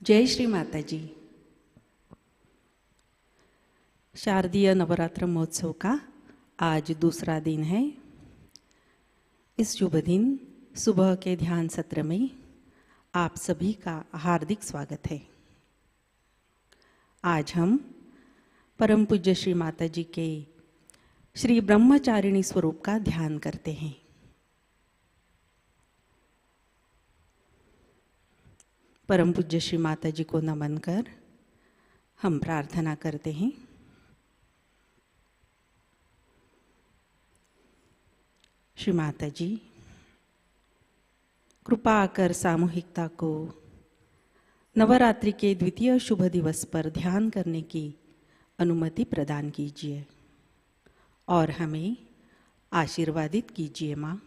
जय श्री माताजी। शारदीय नवरात्र महोत्सव का आज दूसरा दिन है। इस शुभ दिन सुबह के ध्यान सत्र में आप सभी का हार्दिक स्वागत है। आज हम परम पूज्य श्री माताजी के श्री ब्रह्मचारिणी स्वरूप का ध्यान करते हैं। परम पूज्य श्री माताजी को नमन कर हम प्रार्थना करते हैं। श्री माताजी, कृपा कर सामूहिकता को नवरात्रि के द्वितीय शुभ दिवस पर ध्यान करने की अनुमति प्रदान कीजिए और हमें आशीर्वादित कीजिए। माँ,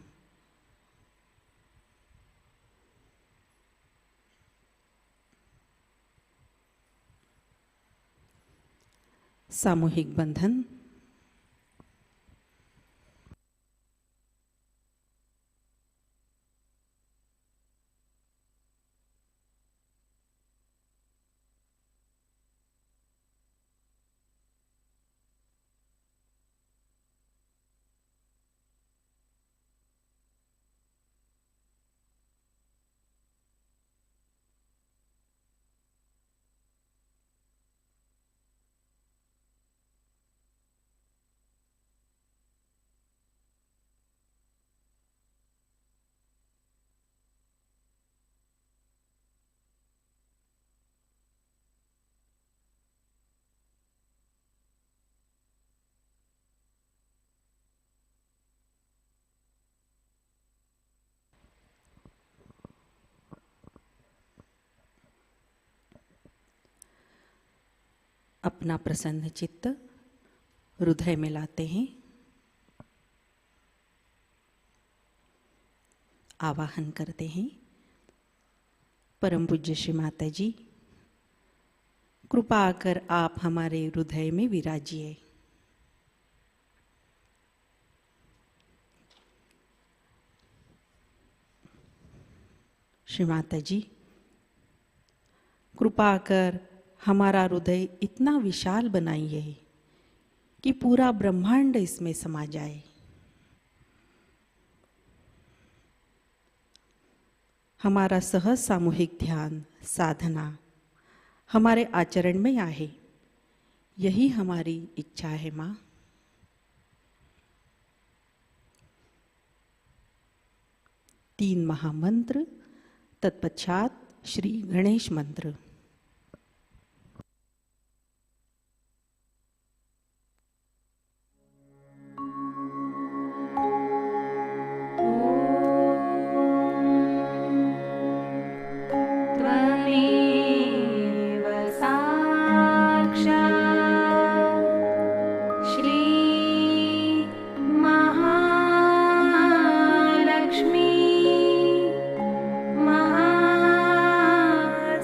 सामूहिक बंधन। अपना प्रसन्न चित्त हृदय में लाते हैं। आवाहन करते हैं। परम पूज्य श्री माताजी, कृपा कर आप हमारे हृदय में विराजिए। श्री माताजी, कृपा कर हमारा हृदय इतना विशाल बनाइए कि पूरा ब्रह्मांड इसमें समा जाए। हमारा सहज सामूहिक ध्यान साधना हमारे आचरण में आए, यही हमारी इच्छा है। माँ, तीन महामंत्र, तत्पश्चात श्री गणेश मंत्र।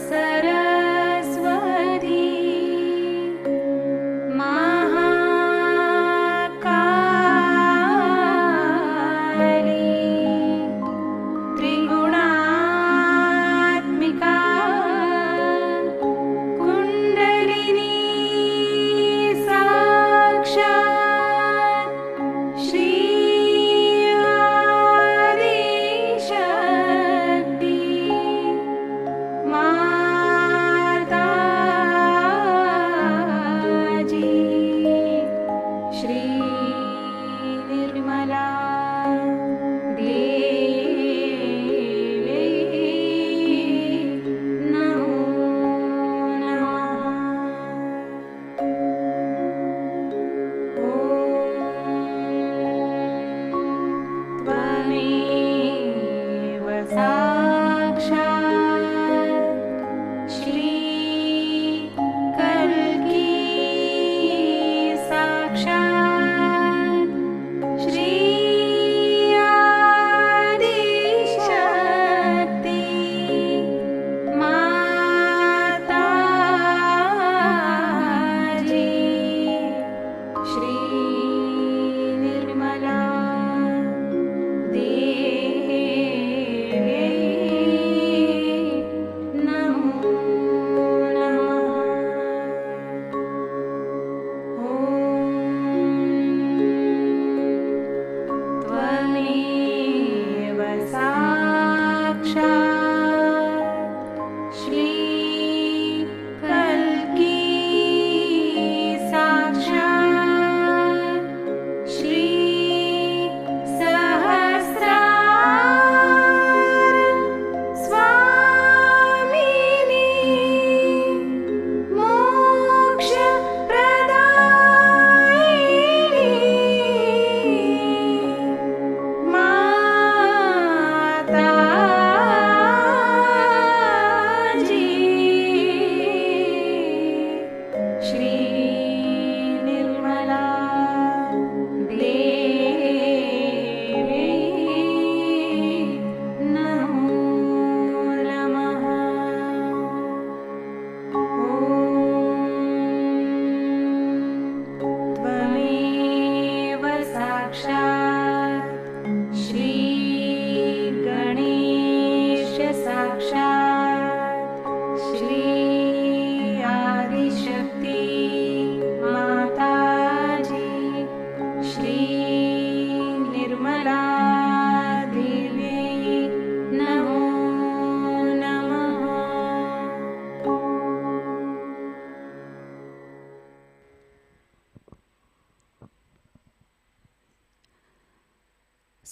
Sarah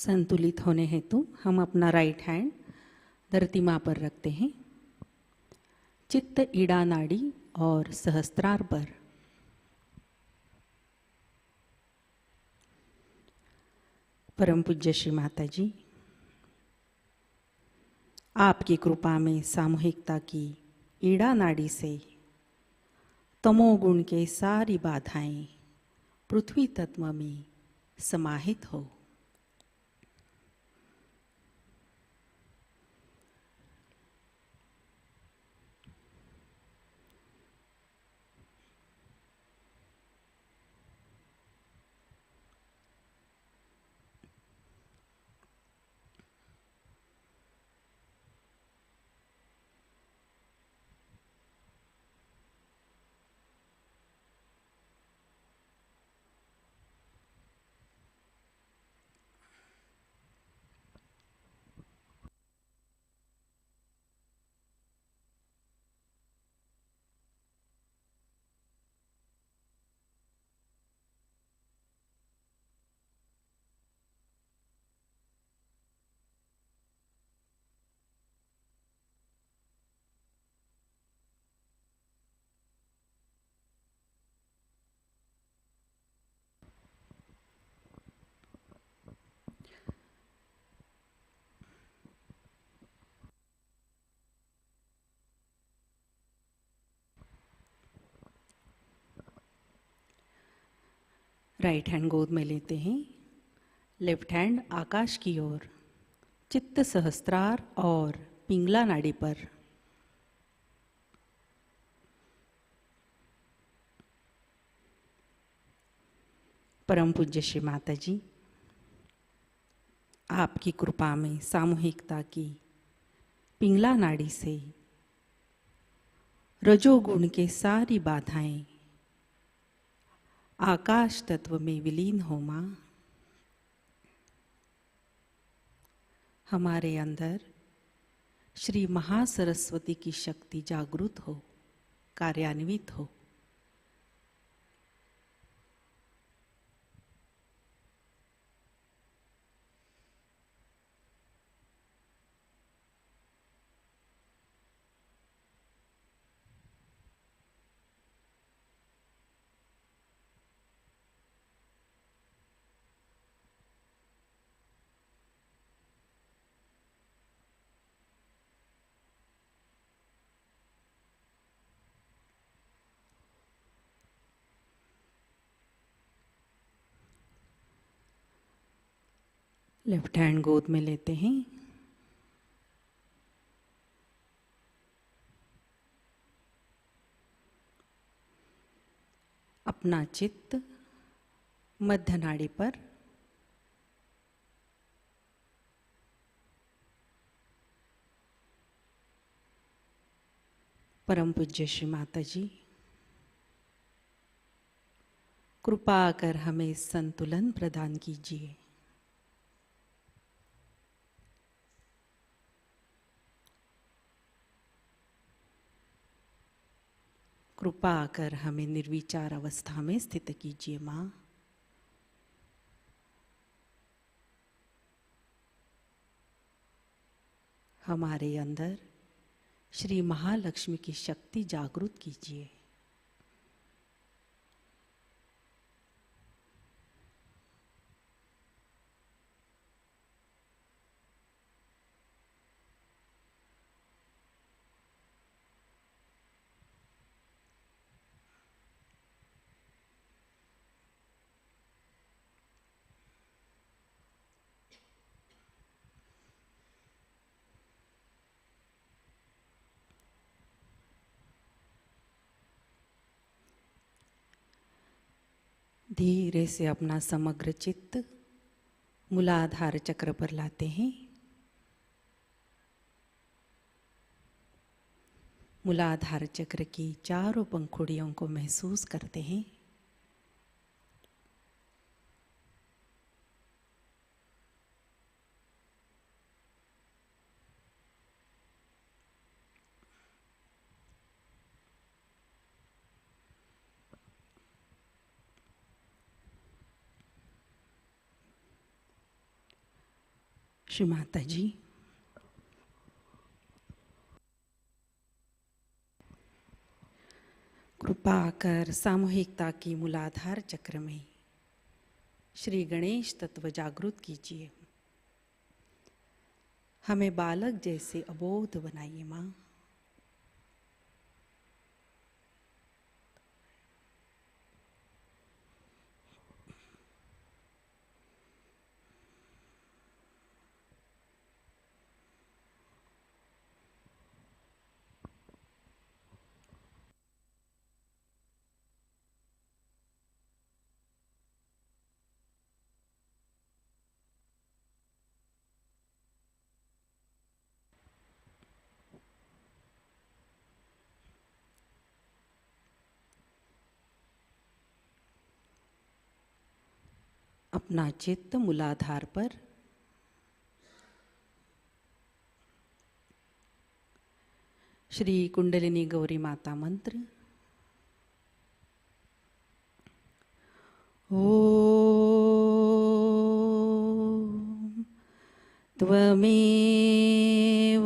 संतुलित होने हेतु हम अपना राइट हैंड धरती माँ पर रखते हैं। चित्त ईड़ा नाड़ी और सहस्त्रार पर। परम पूज्य श्री माताजी, आपकी कृपा में सामूहिकता की ईड़ा नाड़ी से तमोगुण के सारी बाधाएं पृथ्वी तत्व में समाहित हो। राइट हैंड गोद में लेते हैं, लेफ्ट हैंड आकाश की ओर, चित्त सहस्त्रार और पिंगला नाड़ी पर। परम पूज्य श्री माताजी, आपकी कृपा में सामूहिकता की पिंगला नाड़ी से रजोगुण के सारी बाधाएं आकाश तत्व में विलीन हो मां। हमारे अंदर श्री महासरस्वती की शक्ति जागृत हो, कार्यान्वित हो। लेफ्ट हैंड गोद में लेते हैं, अपना चित्त मध्य नाड़ी पर। परम पूज्य श्री माताजी, कृपा कर हमें संतुलन प्रदान कीजिए। कृपा कर हमें निर्विचार अवस्था में स्थित कीजिए मां। हमारे अंदर श्री महालक्ष्मी की शक्ति जागृत कीजिए। धीरे से अपना समग्र चित्त मूलाधार चक्र पर लाते हैं। मूलाधार चक्र की चारों पंखुड़ियों को महसूस करते हैं। श्री माताजी, कृपा कर सामूहिकता की मूलाधार चक्र में श्री गणेश तत्व जागृत कीजिए। हमें बालक जैसे अबोध बनाइए माँ। अपना चित्त मूलाधार पर श्री कुंडलिनी गौरी माता मंत्र। ओम त्वमेव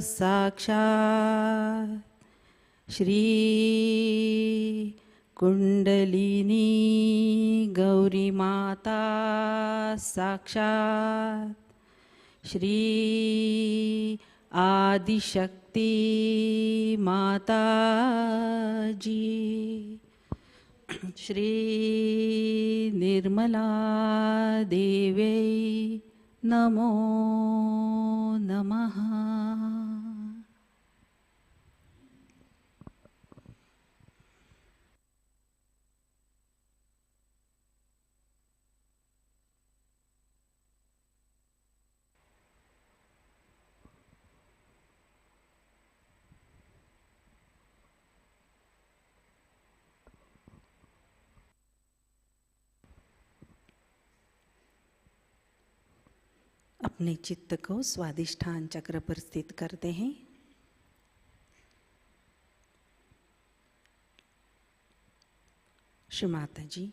साक्षात् श्री कुंडलिनी गौरी माता साक्षात् श्री आदिशक्ति माताजी श्री निर्मला देवी नमो नमः। अपने चित्त को स्वादिष्ठान चक्र पर स्थित करते हैं। श्री माता जी,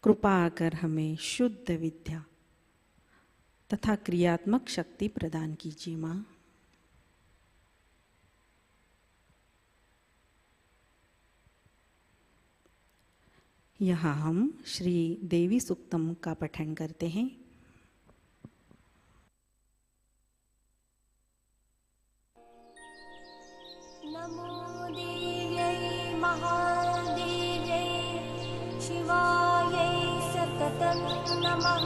कृपा कर हमें शुद्ध विद्या तथा क्रियात्मक शक्ति प्रदान कीजिए माँ। यहाँ हम श्री देवी सूक्तम का पठन करते हैं। नमो देव्यै महादेव्यै शिवायै सततं नमः।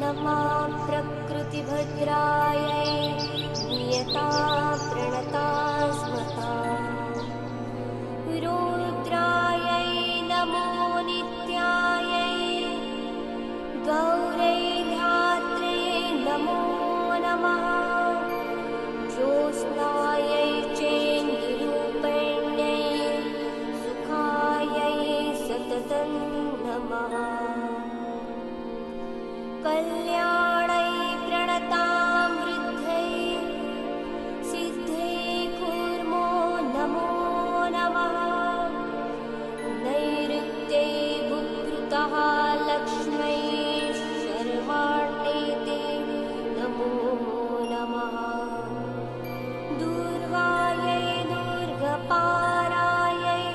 नमः प्रकृतिभद्रायै नियता प्रणता स्मता। रुद्रायै नमो नित्यायै गौरै धात्रे नमो नमः। ज्योत्स्नायै चेन्द्ररूपिण्यै सुखायै सततं नमः। कल्याणै प्रणतां वृद्धै सिद्धै कूर्मो नमो नमः। नैऋत्यै भूभृतः लक्ष्मै शर्वाण्यै ते नमो नमः। दुर्गायै दुर्गपारायै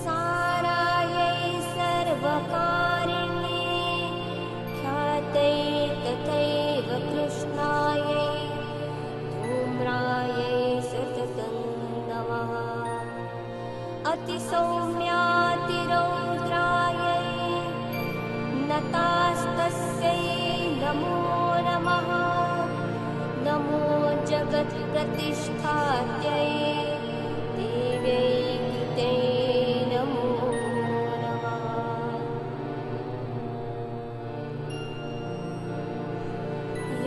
सारायै सर्वकारिण्यै ख्यातै तथैव कृष्णायै धूम्रायै सततं नमः। अतिसौम्यातिरौद्रायै नतास्तस्यै नमो नमः। नमो जगत्प्रतिष्ठात्यै देव्यै कृते नमो नमः।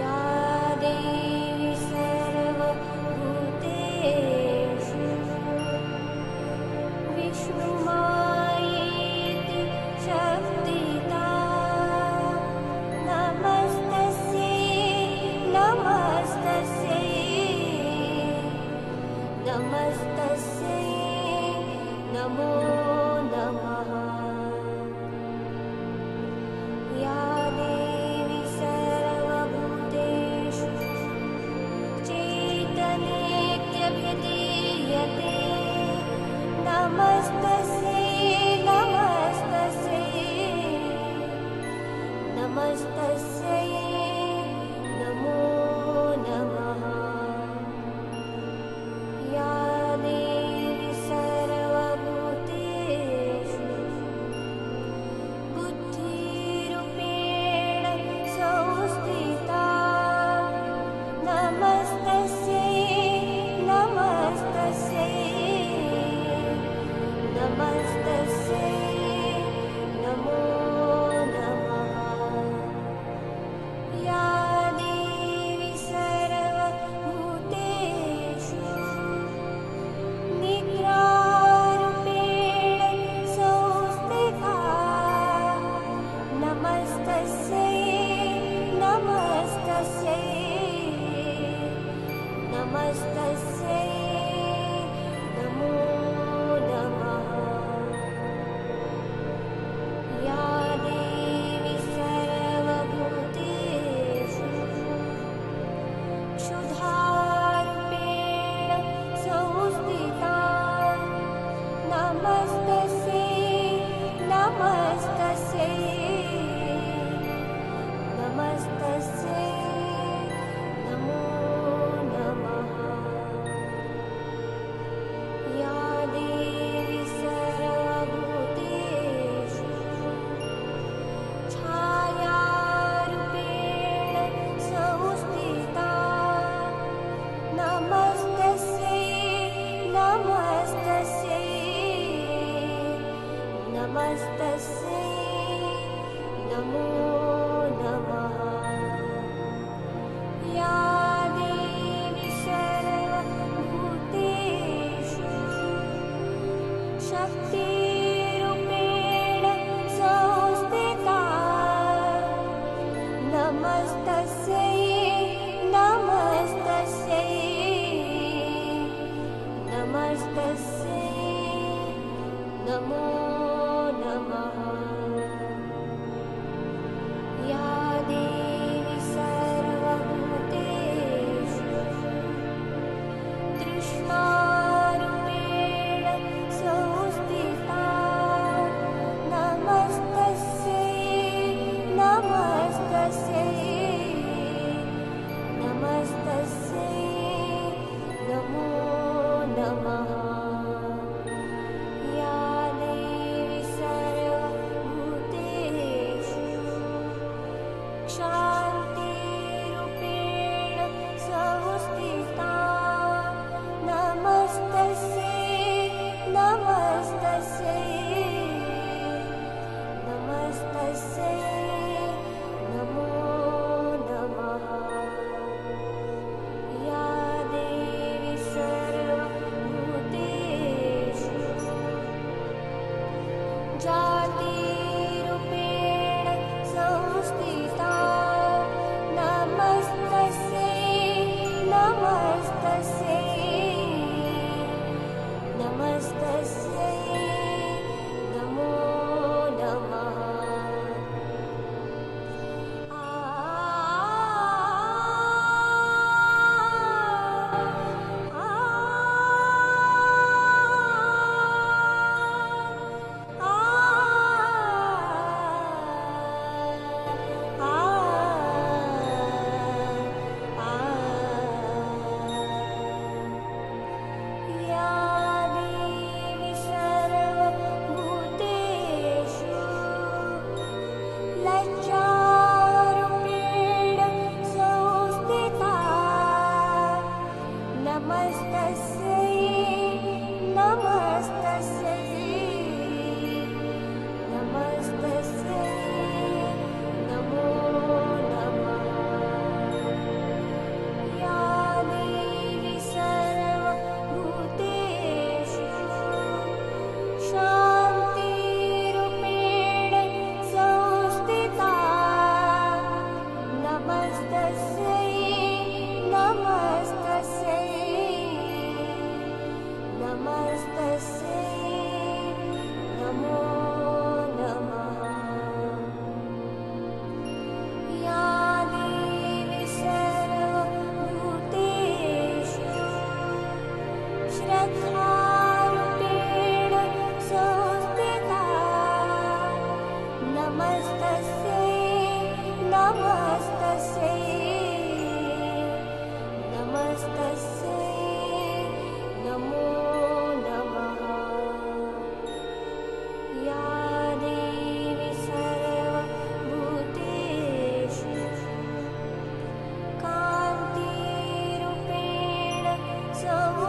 या देवी सर्वभूतेषु विष्णुमायेति शक्तिता। नमस्तस्यै नमस्तस्यै नमस्तस्यै नमो नमः।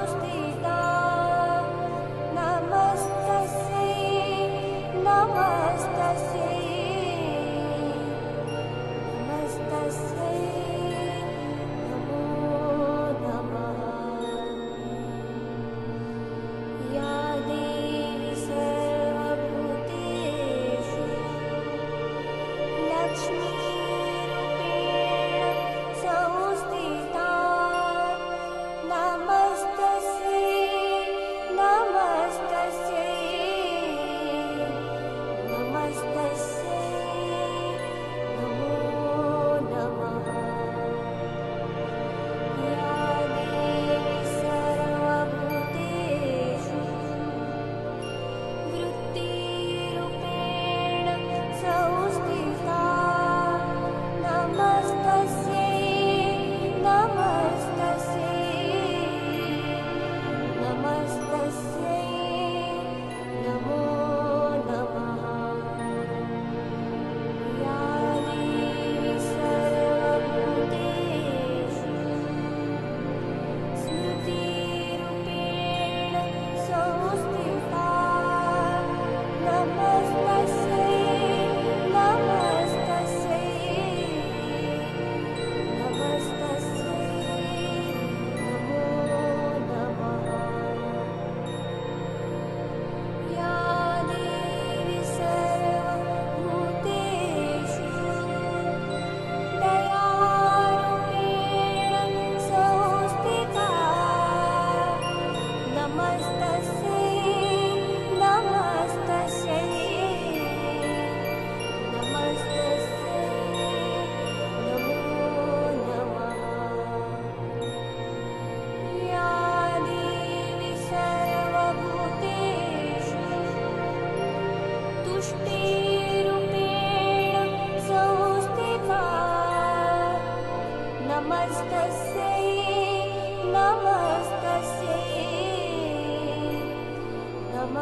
संस्थिता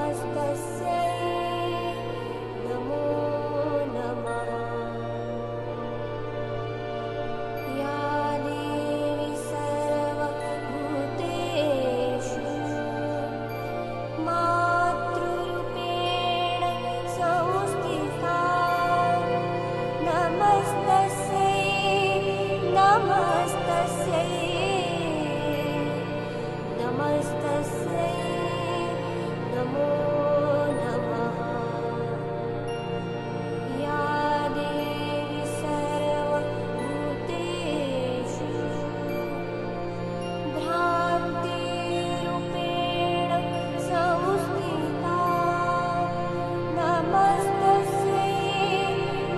नमस्तस्यै नमो नमः या देवी सर्वभूतेषु मातृरूपेण संस्थिता नमस्तस्यै नमस्तस्यै नमस्तस्यै नमो नमः या देवी सर्वभूतेषु भ्रान्तिरूपेण संस्थिता नमस्तस्यै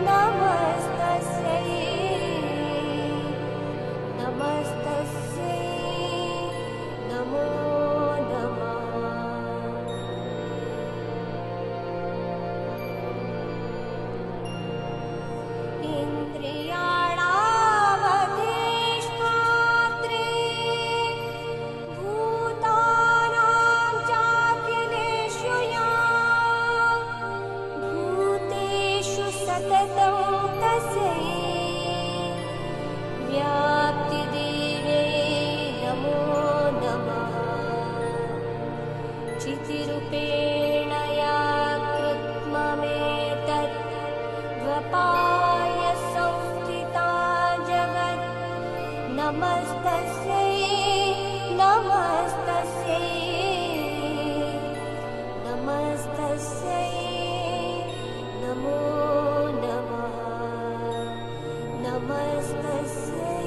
नमस्तस्यै नमस्तस्यै नमो नमः इन्द्रियाणामधीष्मात्रे भूतानां चाखिलेषु या भूतेषु सततं तस्यै व्याप्तिदेवे नमो नमः चितिरूपेण या कृत्स्नमेतत् द्वपाय संस्थिता जगत् नमस्तस्यै नमस्तस्यै नमस्तस्यै नमो नमः नमस्तस्यै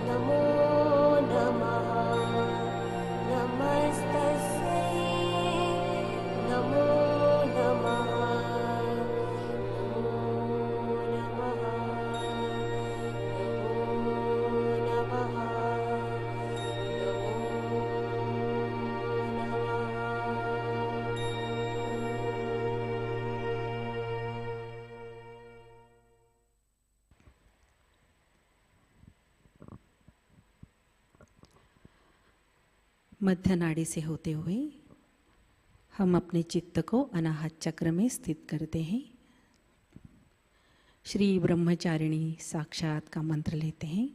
नमो नमः नमस्तस्यै नमो नमः मध्य नाड़ी से होते हुए हम अपने चित्त को अनाहत चक्र में स्थित करते हैं। श्री ब्रह्मचारिणी साक्षात का मंत्र लेते हैं।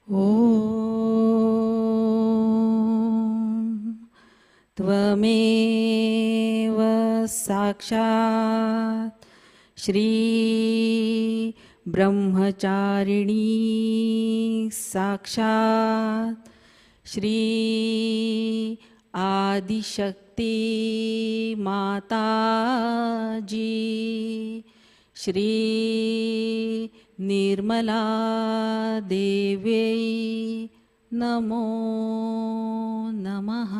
ओम त्वमेव साक्षात् श्री ब्रह्मचारिणी साक्षात् श्री आदिशक्ति माताजी श्री निर्मला देव्यै नमो नमः।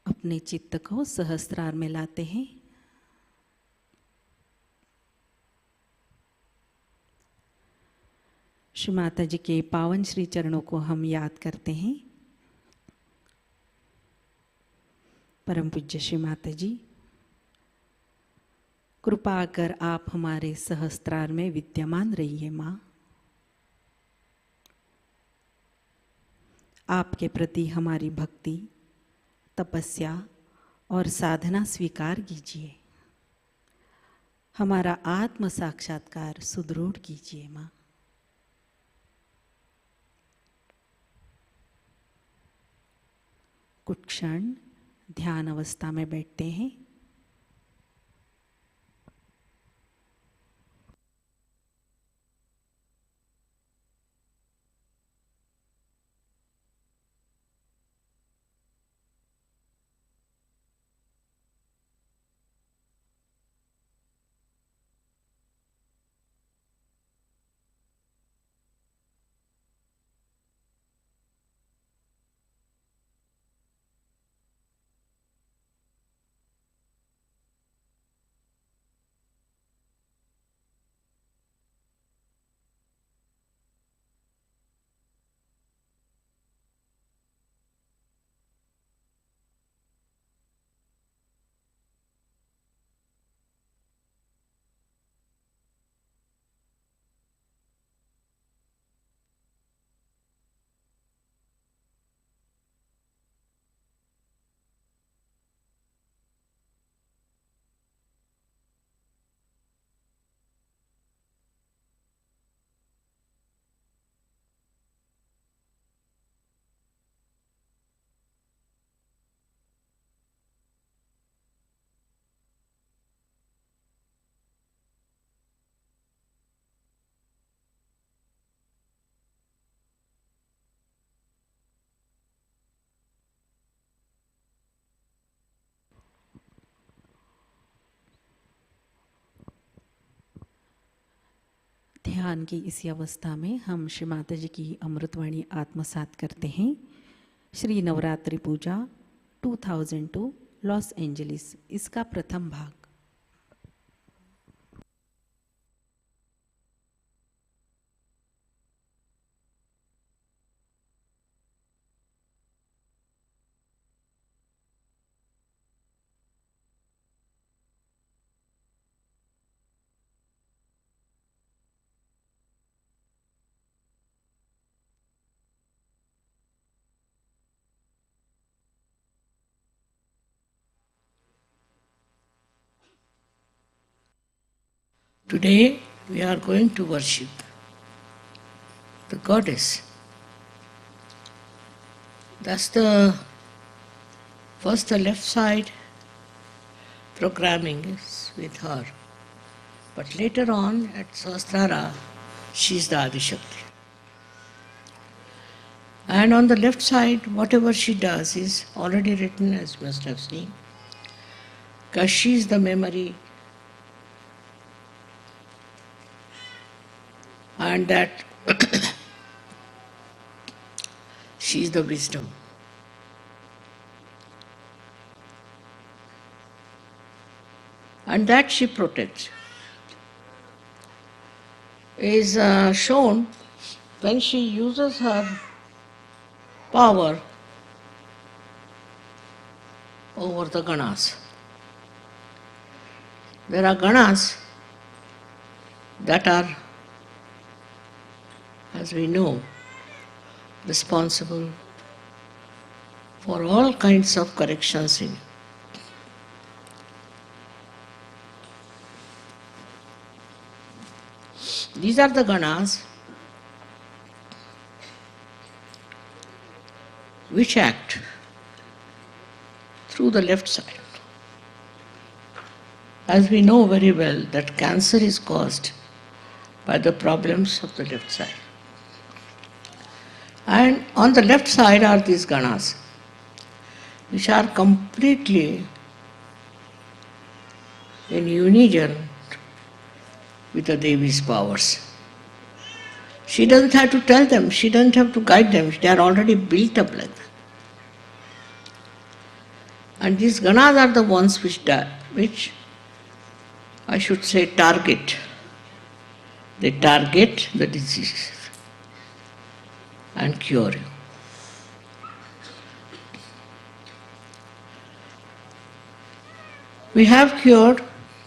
अपने चित्त को सहस्त्रार में लाते हैं। श्री माताजी के पावन श्री चरणों को हम याद करते हैं। परम पूज्य श्री माताजी, कृपा कर आप हमारे सहस्त्रार में विद्यमान रहिए माँ। आपके प्रति हमारी भक्ति, तपस्या और साधना स्वीकार कीजिए। हमारा आत्म साक्षात्कार सुदृढ़ कीजिए माँ। कुछ क्षण ध्यान अवस्था में बैठते हैं। ध्यान की इसी अवस्था में हम श्री माताजी की अमृतवाणी आत्मसात करते हैं। श्री नवरात्रि पूजा 2002 लॉस एंजलिस, इसका प्रथम भाग। Today we are going to worship the goddess. That's the left side programming is with her. But later on at Sahasrara, she is the Adishakti. And on the left side, whatever she does is already written, as you must have seen, because she is the memory, and that she is the wisdom. And that she protects is shown when she uses her power over the Ganas. There are Ganas that are, as we know, responsible for all kinds of corrections in. These are the Ganas which act through the left side. As we know very well that cancer is caused by the problems of the left side. And on the left side are these Ganas, which are completely in union with the Devi's powers. She doesn't have to tell them, she doesn't have to guide them, they are already built up like that. And these Ganas are the ones which I should say target. They target the disease and cure you. We have cured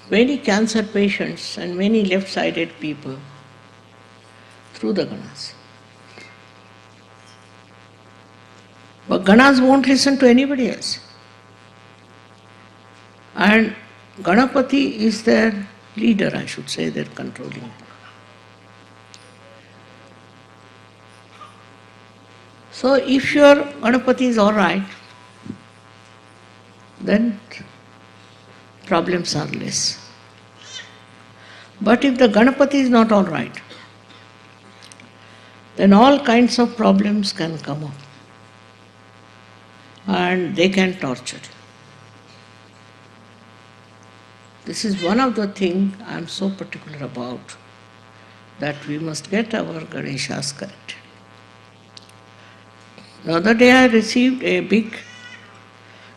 many cancer patients and many left-sided people through the Ganas. But Ganas won't listen to anybody else. And Ganapati is their leader, I should say, their controlling. So if your Ganapati is all right, then problems are less. But if the Ganapati is not all right, then all kinds of problems can come up and they can torture you. This is one of the things I am so particular about, that we must get our Ganeshas correct. The other day I received a big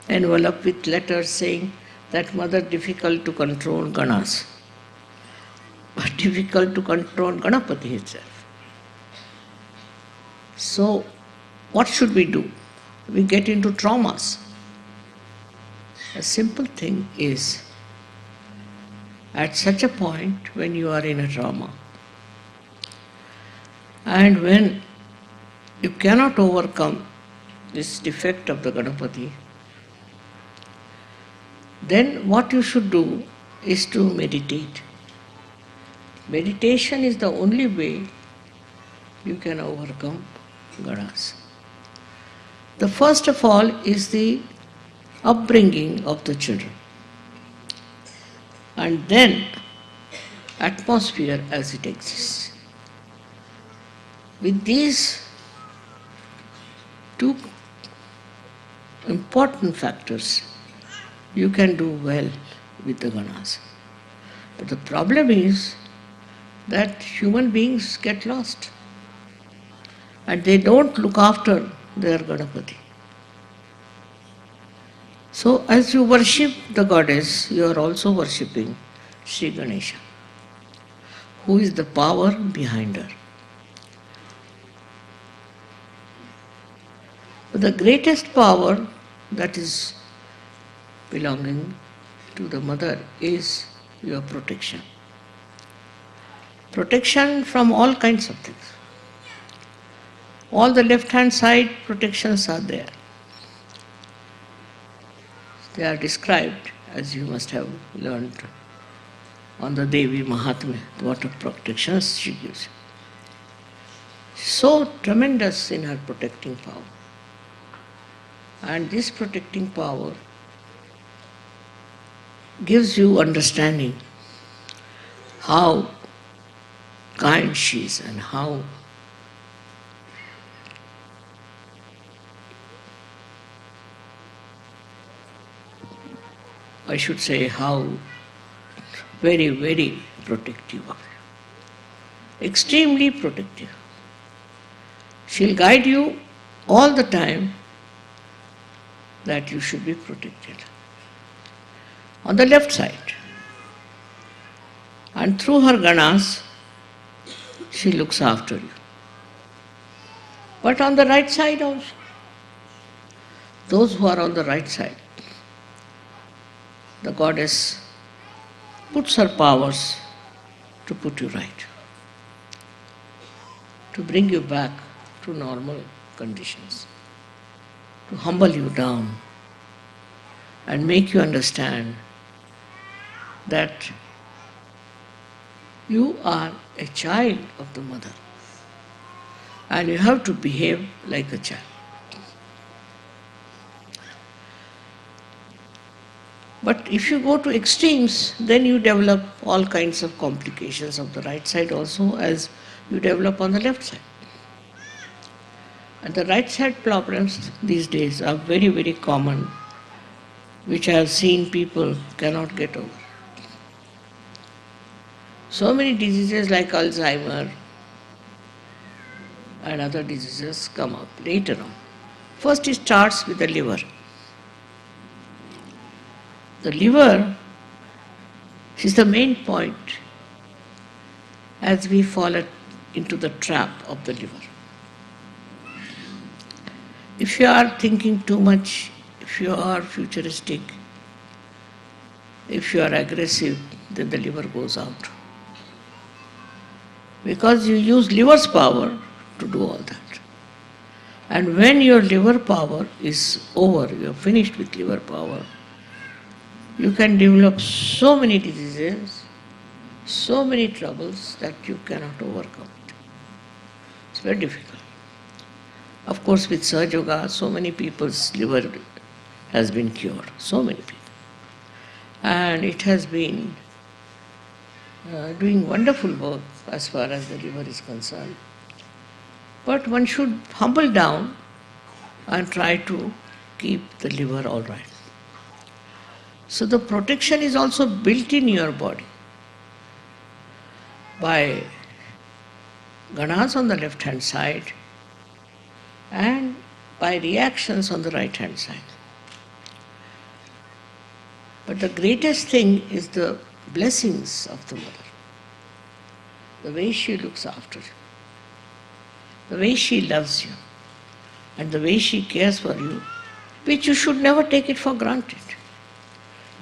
envelope with letters saying that Mother, difficult to control Ganas, but difficult to control Ganapati itself. So what should we do? We get into traumas. A simple thing is, at such a point when you are in a trauma, and when you cannot overcome this defect of the Ganapati, then what you should do is to meditate. Meditation is the only way you can overcome Ganas. The first of all is the upbringing of the children, and then atmosphere as it exists. With these two important factors, you can do well with the Ganas. But the problem is that human beings get lost and they don't look after their Ganapati. So as you worship the goddess, you are also worshipping Shri Ganesha, who is the power behind her. But the greatest power that is belonging to the mother is your protection. Protection from all kinds of things. All the left-hand side protections are there. They are described, as you must have learned on the Devi Mahatmya, what protections she gives. So tremendous in her protecting power. And this protecting power gives you understanding how kind she is and how I should say how very, very protective of you. Extremely protective. She'll guide you all the time that you should be protected. On the left side. And through her ganas, she looks after you. But on the right side also. Those who are on the right side, the goddess puts her powers to put you right, to bring you back to normal conditions, to humble you down and make you understand that you are a child of the mother and you have to behave like a child. But if you go to extremes, then you develop all kinds of complications of the right side also as you develop on the left side. And the right side problems these days are very, very common, which I have seen people cannot get over. So many diseases like Alzheimer and other diseases come up later on. First it starts with the liver. The liver is the main point as we fall into the trap of the liver. If you are thinking too much, if you are futuristic, if you are aggressive, then the liver goes out. Because you use liver's power to do all that. And when your liver power is over, you are finished with liver power, you can develop so many diseases, so many troubles that you cannot overcome it. It's very difficult. Of course, with Sahajayoga, so many people's liver has been cured, so many people. And it has been doing wonderful work as far as the liver is concerned. But one should humble down and try to keep the liver all right. So the protection is also built in your body by ganas on the left hand side and by reactions on the right hand side. But the greatest thing is the blessings of the mother, the way she looks after you, the way she loves you, and the way she cares for you, which you should never take it for granted.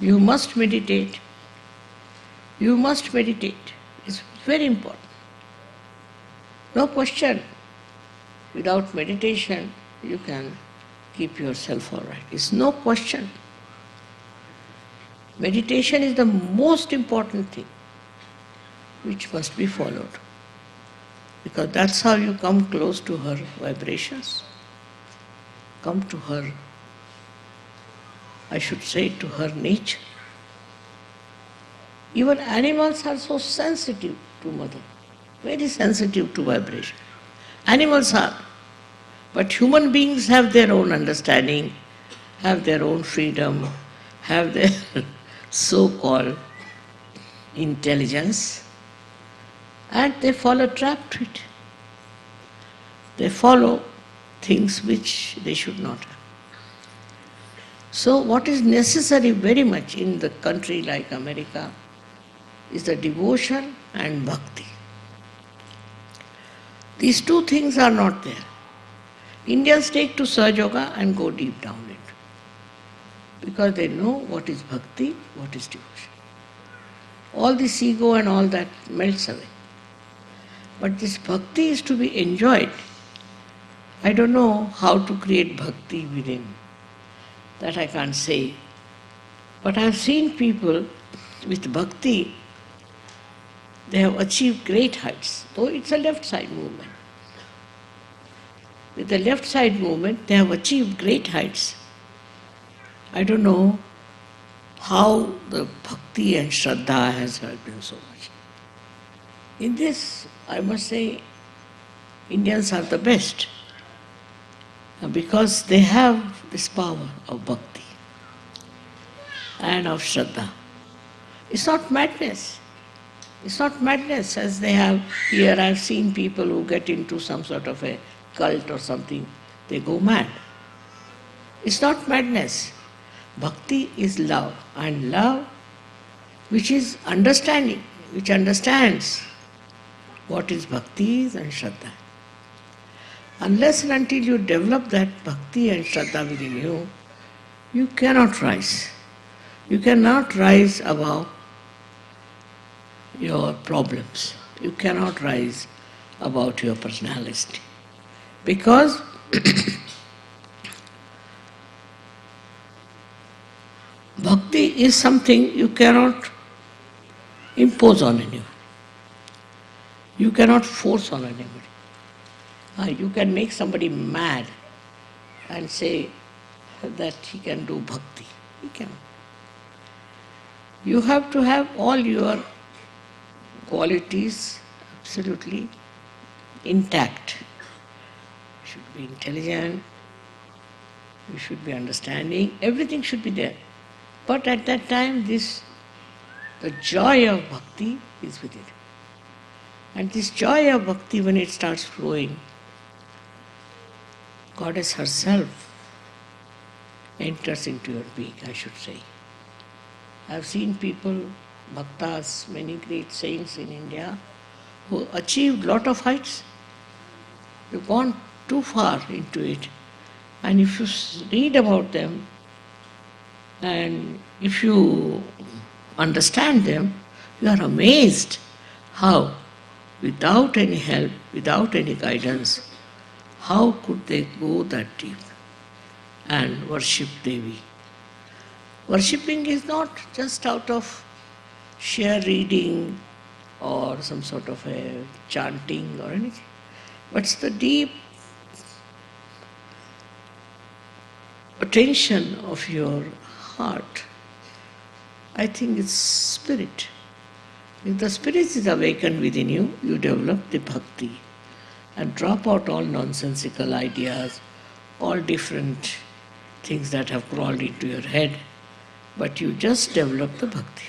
You must meditate. You must meditate. It's very important. No question. Without meditation, you can keep yourself all right. It's no question. Meditation is the most important thing which must be followed. Because that's how you come close to her vibrations, come to her, I should say, to her nature. Even animals are so sensitive to mother, very sensitive to vibration. Animals are. But human beings have their own understanding, have their own freedom, have their so-called intelligence. and they fall a trap to it. They follow things which they should not have. So what is necessary very much in the country like America is the devotion and bhakti. These two things are not there. Indians take to Sahajayoga and go deep down into it, because they know what is bhakti, what is devotion. All this ego and all that melts away. But this bhakti is to be enjoyed. I don't know how to create bhakti within. That I can't say. But I have seen people with bhakti, they have achieved great heights, though it's a left side movement. With the left side movement, they have achieved great heights. I don't know how the bhakti and Shraddha has helped them so much. In this, I must say, Indians are the best, because they have this power of bhakti and of Shraddha. It's not madness. It's not madness as they have here. I've seen people who get into some sort of a cult or something, they go mad. It's not madness. Bhakti is love, and love which is understanding, which understands what is bhakti is and Shraddha. Unless and until you develop that bhakti and Shraddha within you, you cannot rise. You cannot rise above your problems. You cannot rise above your personality. Because bhakti is something you cannot impose on anyone. You cannot force on anybody. You can make somebody mad and say that he can do bhakti. He cannot. You have to have all your qualities absolutely intact. You should be intelligent, you should be understanding, everything should be there. But at that time, the joy of bhakti is within you. And this joy of bhakti, when it starts flowing, Goddess herself enters into your being, I should say. I have seen people, bhaktas, many great saints in India, who achieved lot of heights. They've gone too far into it. And if you read about them, and if you understand them, you are amazed how, without any help, without any guidance, how could they go that deep and worship Devi? Worshipping is not just out of sheer reading or some sort of a chanting or anything, but it's the deep attention of your heart. I think it's spirit. If the spirit is awakened within you, you develop the bhakti and drop out all nonsensical ideas, all different things that have crawled into your head, but you just develop the bhakti.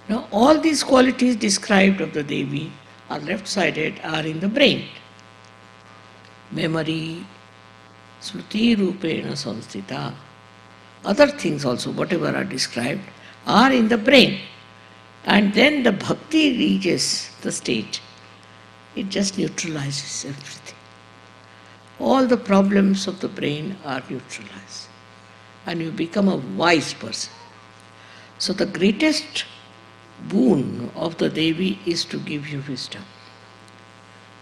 Now all these qualities described of the Devi are left-sided, are in the brain. Memory, Smriti Rupena Samstita, other things also, whatever are described, are in the brain. And then the bhakti reaches the state. It just neutralizes everything. All the problems of the brain are neutralized. And you become a wise person. So the greatest boon of the Devi is to give you wisdom.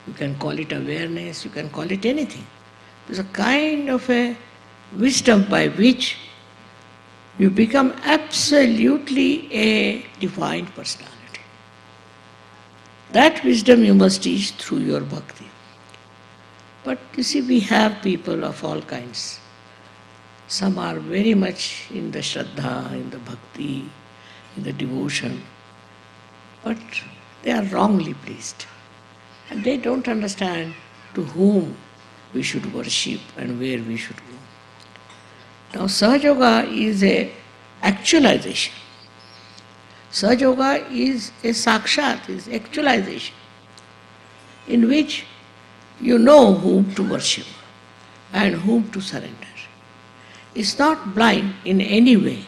You can call it awareness, you can call it anything. There's a kind of a wisdom by which you become absolutely a divine personality. That wisdom you must teach through your bhakti. But you see, we have people of all kinds. Some are very much in the Shraddha, in the bhakti, in the devotion, but they are wrongly placed. And they don't understand to whom we should worship and where we should go. Now Sahajayoga is a actualization. Sahajayoga is a sakshat, is actualization, in which you know whom to worship and whom to surrender. It's not blind in any way.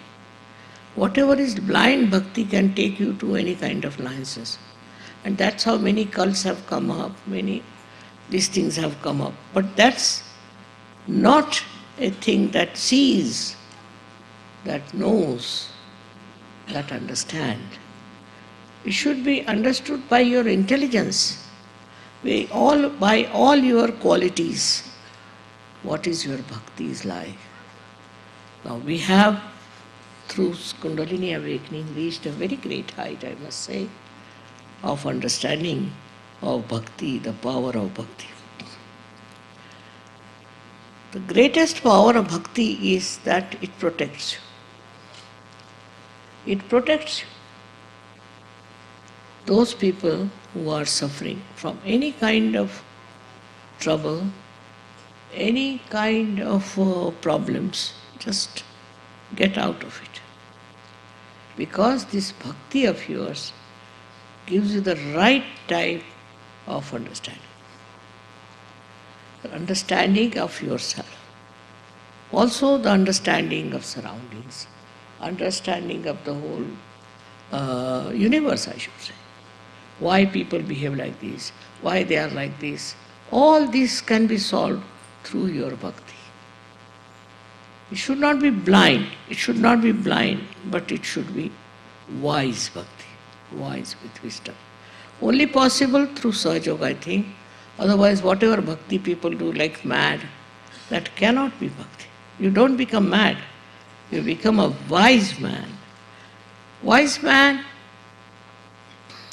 Whatever is blind bhakti can take you to any kind of nonsense. And that's how many cults have come up, many these things have come up. But that's not a thing that sees, that knows, that understands. It should be understood by your intelligence, by all your qualities. What is your bhakti's like? Now we have, through Kundalini awakening, reached a very great height, I must say, of understanding of bhakti, the power of bhakti. The greatest power of bhakti is that it protects you. It protects you. Those people who are suffering from any kind of trouble, any kind of problems, just get out of it. Because this bhakti of yours gives you the right type of understanding. The understanding of yourself. Also the understanding of surroundings. Understanding of the whole universe, I should say. Why people behave like this, why they are like this. All this can be solved through your bhakti. It should not be blind. It should not be blind, but it should be wise bhakti, wise with wisdom. Only possible through Sahajayoga, I think. Otherwise, whatever bhakti people do like mad, that cannot be bhakti. You don't become mad. You become a wise man. Wise man,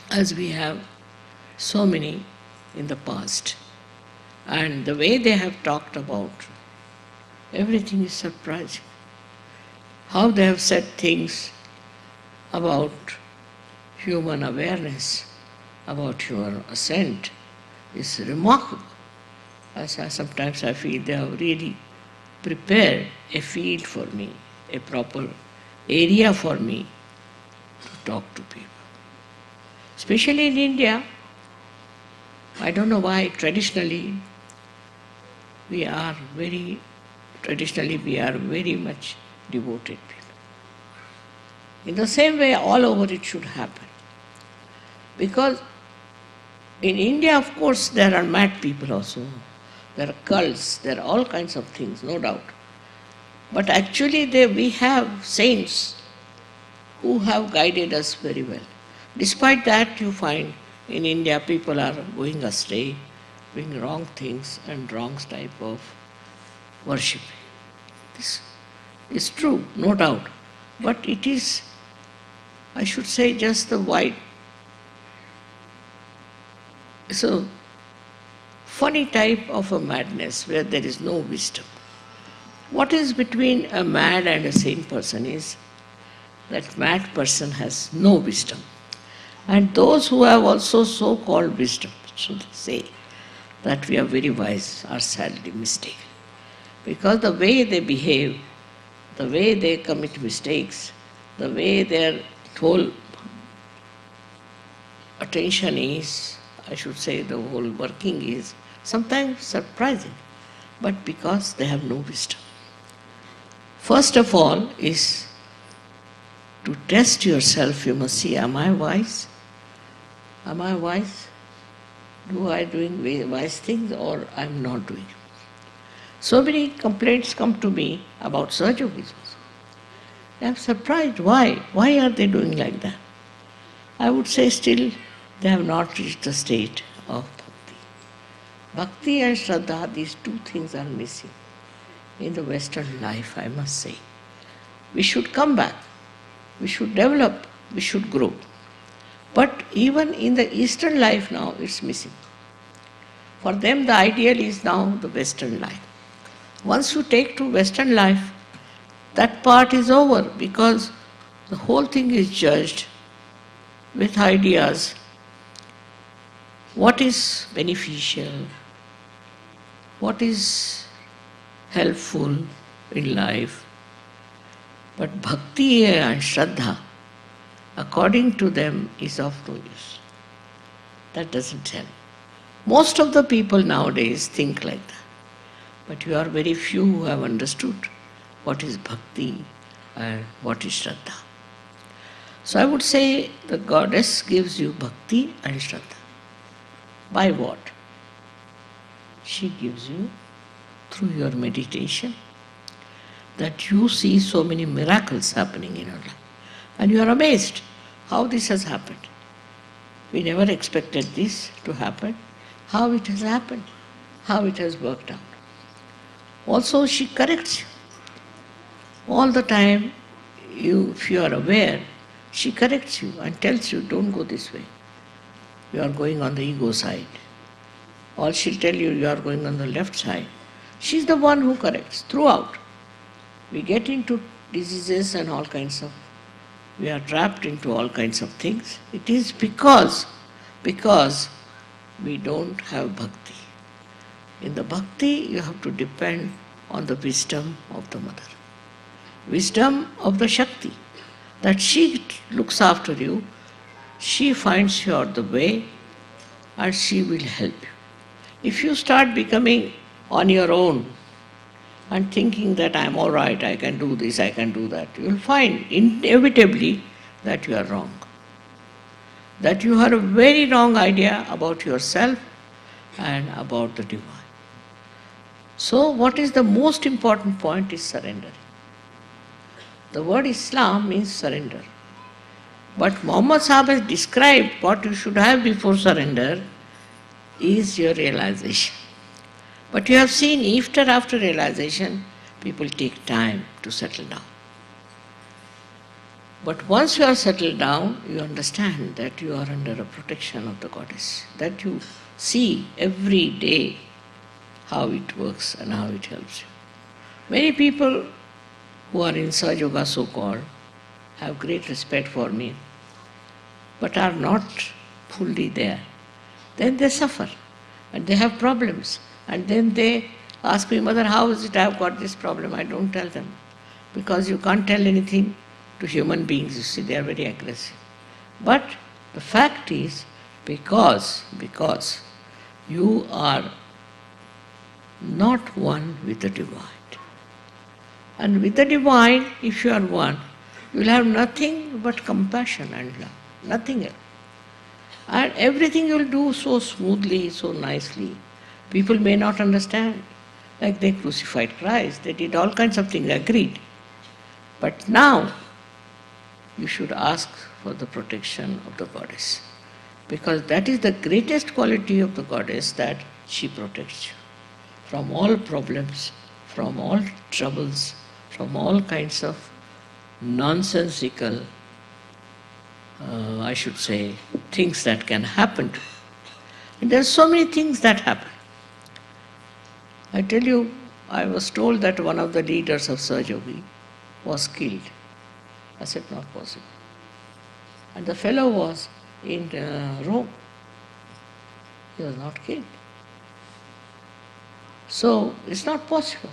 as we have so many in the past. And the way they have talked about, everything is surprising. How they have said things about human awareness, about human ascent, is remarkable. Sometimes I feel they have really prepared a field for me, a proper area for me to talk to people. Especially in India, I don't know why traditionally we are very much devoted people. In the same way, all over it should happen. Because in India, of course, there are mad people also. There are cults, there are all kinds of things, no doubt. But actually we have saints who have guided us very well. Despite that, you find in India people are going astray, doing wrong things and wrong type of worship. This is true, no doubt. But it is, I should say, just the white. So, funny type of a madness where there is no wisdom. What is between a mad and a sane person is that mad person has no wisdom. And those who have also so-called wisdom, so they say that we are very wise, are sadly mistaken. Because the way they behave, the way they commit mistakes, the way their whole attention is, I should say the whole working is, sometimes surprising, but because they have no wisdom. First of all is to test yourself. You must see, am I wise? Am I wise? Do I doing wise things or I'm not doing? So many complaints come to me about Sahajogis. I'm surprised. Why? Why are they doing like that? I would say still they have not reached the state of bhakti. Bhakti and Shraddha, these two things are missing in the Western life, I must say. We should come back. We should develop. We should grow. But even in the Eastern life now, it's missing. For them, the ideal is now the Western life. Once you take to Western life, that part is over because the whole thing is judged with ideas. What is beneficial? What is helpful in life? But Bhakti and Shraddha, according to them is of no use. That doesn't help. Most of the people nowadays think like that. But you are very few who have understood what is Bhakti and what is Shraddha. So I would say the goddess gives you Bhakti and Shraddha. By what? She gives you through your meditation, that you see so many miracles happening in your life. And you are amazed how this has happened. We never expected this to happen. How it has happened, how it has worked out. Also, she corrects you. All the time, if you are aware, she corrects you and tells you, don't go this way. You are going on the ego side. Or she'll tell you, you are going on the left side. She's the one who corrects throughout. We get into diseases and all kinds of, we are trapped into all kinds of things. It is because we don't have bhakti. In the bhakti, you have to depend on the wisdom of the mother. Wisdom of the Shakti. That she looks after you, she finds you out the way, and she will help you. If you start becoming on your own and thinking that I am all right, I can do this, I can do that, you will find inevitably that you are wrong. That you have a very wrong idea about yourself and about the divine. So what is the most important point is surrendering. The word Islam means surrender. But Muhammad Sahib has described what you should have before surrender is your realization. But you have seen after realization, people take time to settle down. But once you are settled down, you understand that you are under a protection of the goddess. That you see every day how it works and how it helps you. Many people who are in Sahajayoga so-called have great respect for me, but are not fully there. Then they suffer and they have problems. And then they ask me, Mother, how is it I have got this problem? I don't tell them. Because you can't tell anything to human beings, you see, they are very aggressive. But the fact is, because you are not one with the divine. And with the divine, if you are one, you will have nothing but compassion and love, nothing else. And everything you will do so smoothly, so nicely. People may not understand. Like they crucified Christ, they did all kinds of things, agreed. But now, you should ask for the protection of the goddess. Because that is the greatest quality of the goddess, that she protects you from all problems, from all troubles, from all kinds of nonsensical, things that can happen to you. And there are so many things that happen. I tell you, I was told that one of the leaders of Sahajayoga was killed. I said, not possible. And the fellow was in Rome. He was not killed. So it's not possible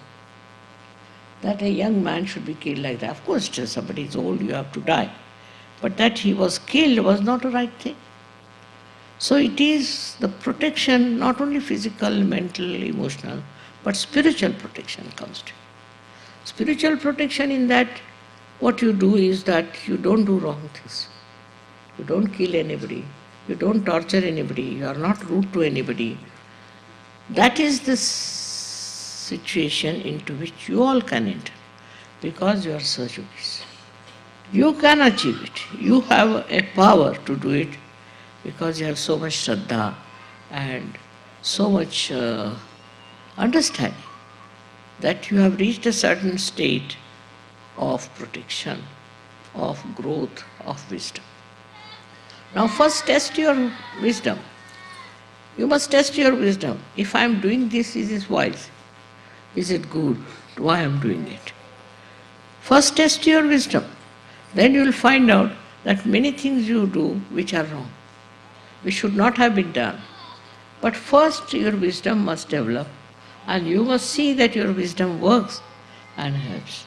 that a young man should be killed like that. Of course, if somebody is old, you have to die. But that he was killed was not a right thing. So it is the protection, not only physical, mental, emotional, but spiritual protection comes to you. Spiritual protection in that what you do is that you don't do wrong things. You don't kill anybody. You don't torture anybody. You are not rude to anybody. That is the situation into which you all can enter, because you are Sahajogis. You can achieve it. You have a power to do it because you have so much Shraddha and so much understanding that you have reached a certain state of protection, of growth, of wisdom. Now first test your wisdom. You must test your wisdom. If I am doing this, is it wise? Is it good? Why I am doing it? First test your wisdom. Then you will find out that many things you do which are wrong, which should not have been done. But first your wisdom must develop, and you must see that your wisdom works and helps.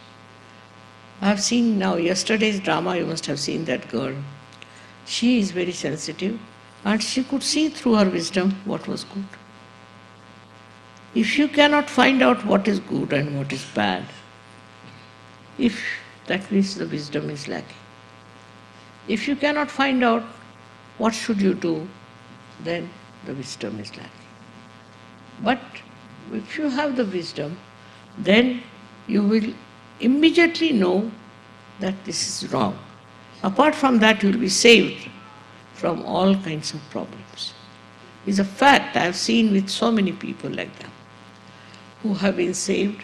I have seen now yesterday's drama, you must have seen that girl She is very sensitive and she could see through her wisdom what was good. If you cannot find out what is good and what is bad, if that means the wisdom is lacking. If you cannot find out what should you do, then the wisdom is lacking. But if you have the wisdom, then you will immediately know that this is wrong. Apart from that, you will be saved from all kinds of problems. It's a fact I have seen with so many people like that, who have been saved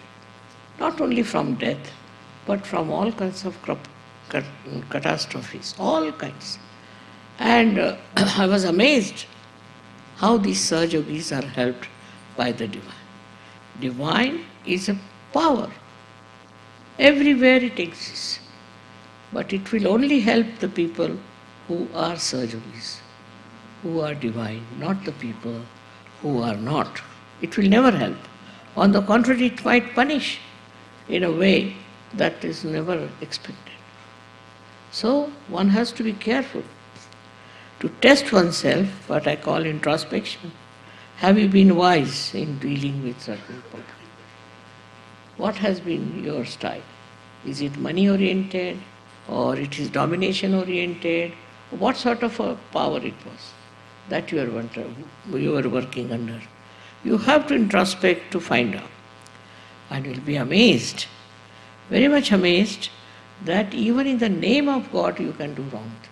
not only from death, but from all kinds of catastrophes, all kinds. And I was amazed how these Sahajogis are helped by the divine. Divine is a power. Everywhere it exists. But it will only help the people who are Sahajogis, who are divine, not the people who are not. It will never help. On the contrary, it might punish in a way that is never expected. So one has to be careful to test oneself, what I call introspection. Have you been wise in dealing with certain problem? What has been your style? Is it money oriented or it is domination oriented? What sort of a power it was that you were working under? You have to introspect to find out. And you'll be amazed, very much amazed, that even in the name of God you can do wrong things.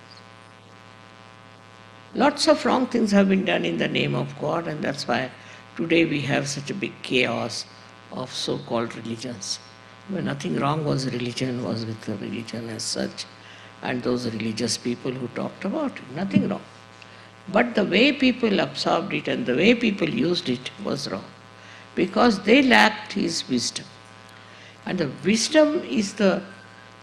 Lots of wrong things have been done in the name of God, and that's why today we have such a big chaos of so-called religions. Well, nothing wrong was religion, was with the religion as such, and those religious people who talked about it, nothing wrong. But the way people absorbed it and the way people used it was wrong, because they lacked his wisdom. And the wisdom is the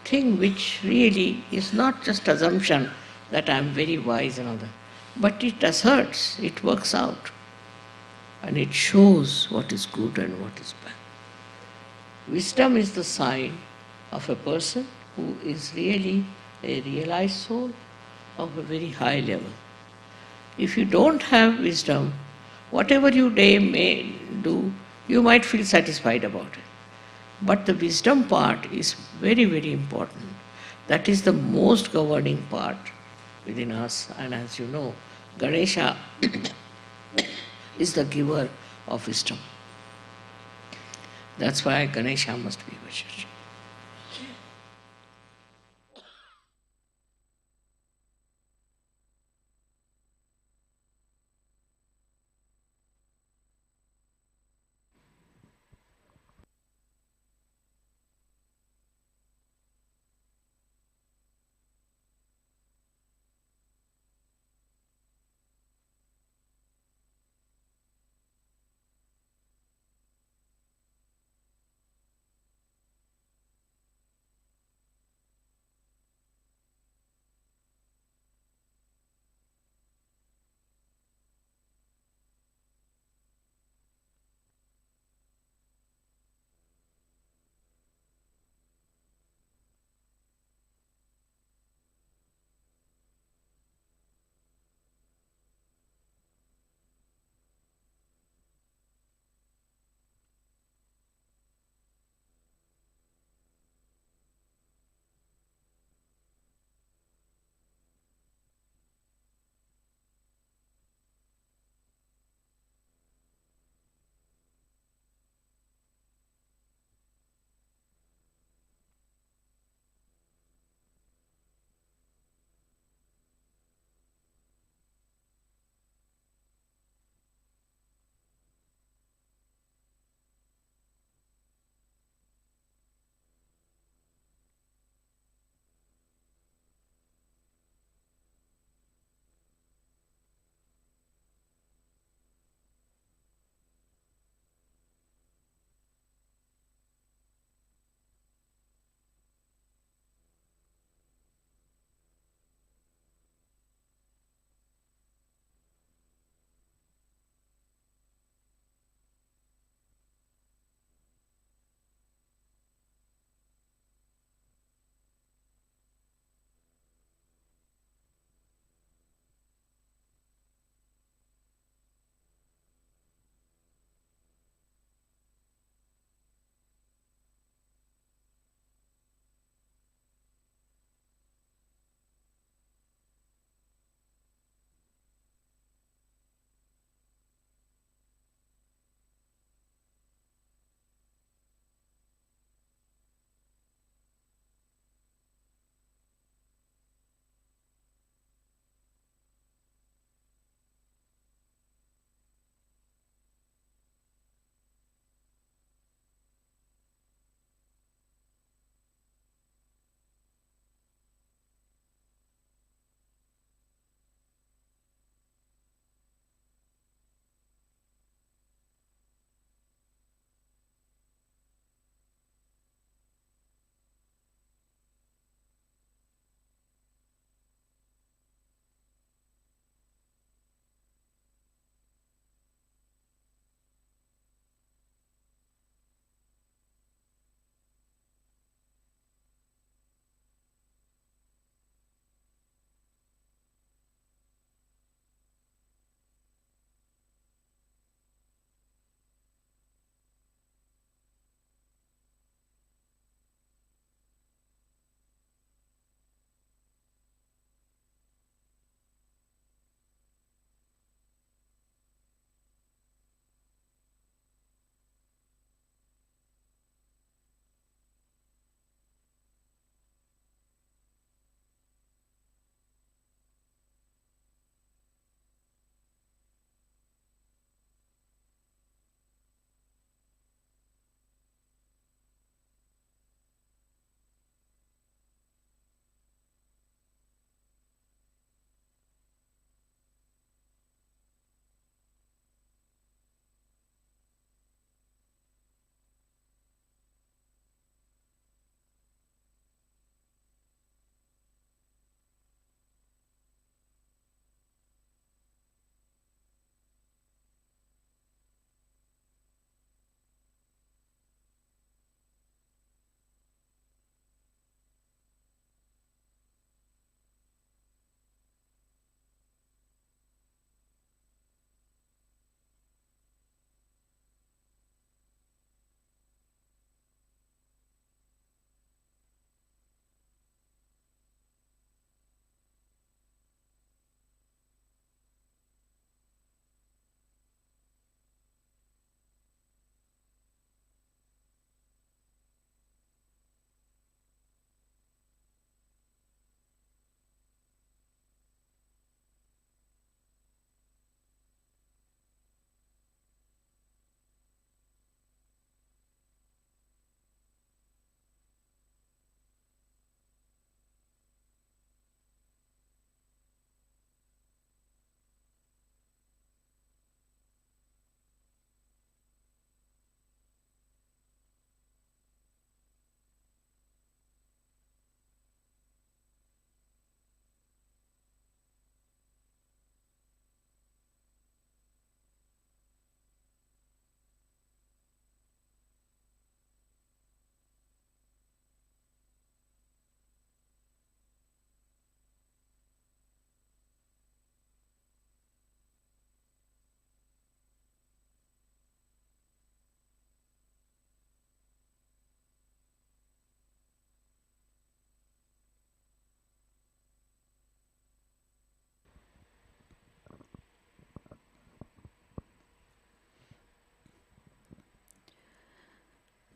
thing which really is not just assumption that I am very wise and all that, but it asserts, it works out, and it shows what is good and what is bad. Wisdom is the sign of a person who is really a realized soul of a very high level. If you don't have wisdom, whatever you may do, you might feel satisfied about it. But the wisdom part is very, very important. That is the most governing part within us. And as you know, Ganesha is the giver of wisdom. That's why Ganesha must be worshipped.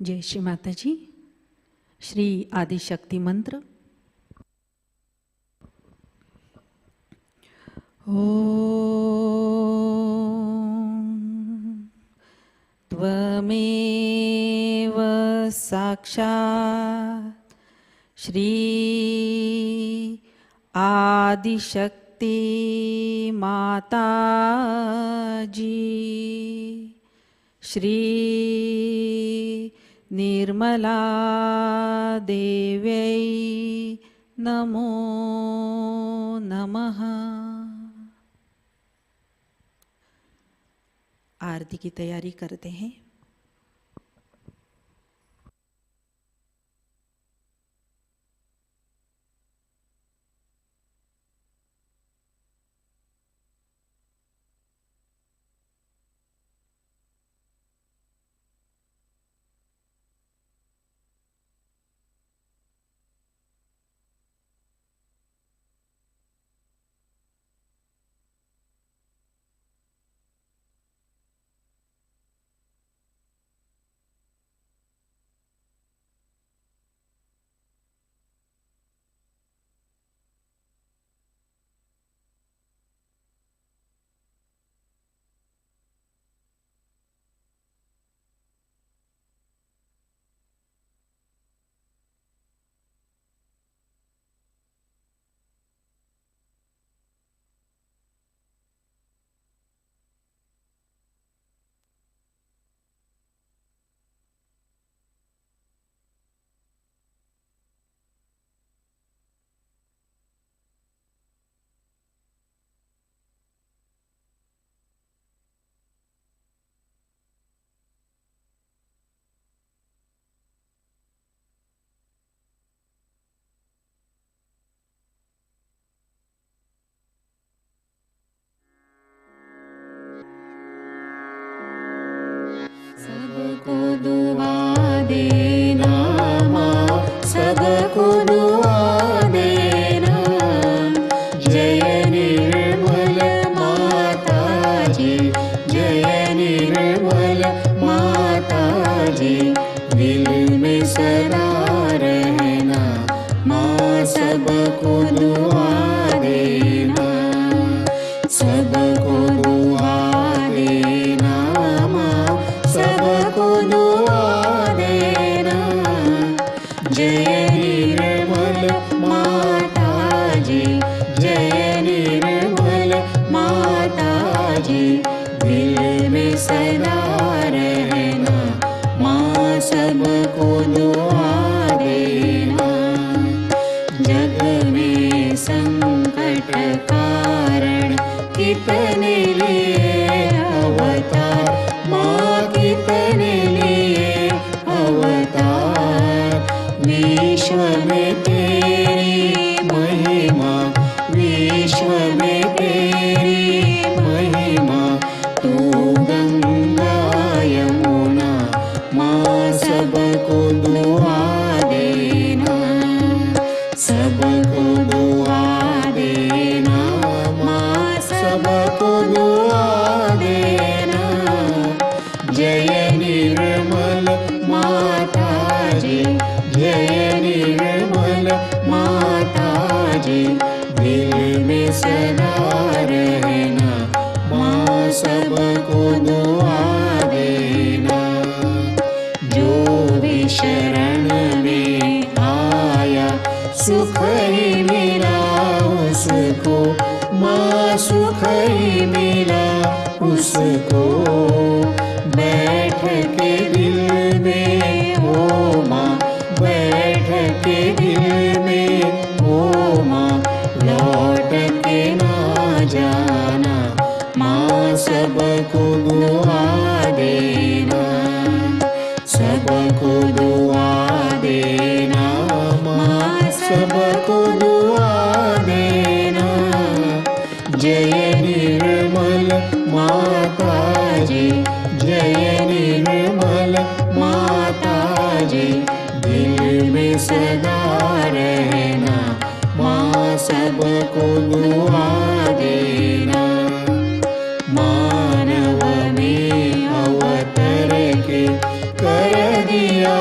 जय श्री माताजी। श्री आदिशक्ति मंत्र। ओम त्वमेव साक्षात् श्री आदिशक्ति माताजी श्री निर्मला देव्यै नमो नमः। आरती की तैयारी करते हैं। सबको दुआ देना माँ, सबको दुआ देना। जय निर्मल माता जी, जय निर्मल माता जी। दिल में सदा रहना माँ, सबको दुआ देना, सबको दुआ देना माँ, सबको दुआ देना। जय निर्मल माता जी, जय निर्मल माता जी। दिल में सदा रहना माँ, सबको दुआ देना। जग में संकट कारण कितने लिए अवतार माँ, कितने लिए अवतार। विश्व में तेरी महिमा, विश्व में तेरी महिमा। तू गंगा यमुना माँ, सबको दुआ देना, सबको दुआ देना माँ, सबको दुआ देना। जय निर्मल माता जी, जय निर्मल माता जी। दिल में सदा रहना माँ, सबको दुआ देना। जो भी शरण में आया सुख ही मिला उसको माँ, सुख ही मिला उसको। बैठ के दिल में ओ माँ, बैठ के दिल में ओ माँ। लौट के ना जाना माँ, सबको दुआ देना, सबको दुआ देना माँ, सबको दुआ देना। जय निर्मल माता जी, जय निर्मल माता जी। दिल में सदा रहना माँ, सबको दुआ देना। मानव में अवतर के कर दिया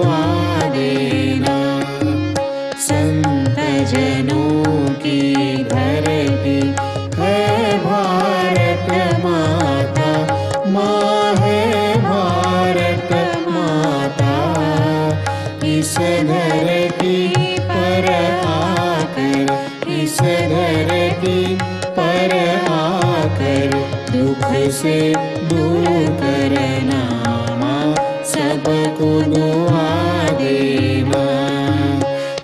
दुआ देना। संत जनों की धरती है भारत माता, माँ है भारत माता। इस धरती पर आकर, इस धरती पर आकर दुख से दूर करना। माँ सबको दुआ देना,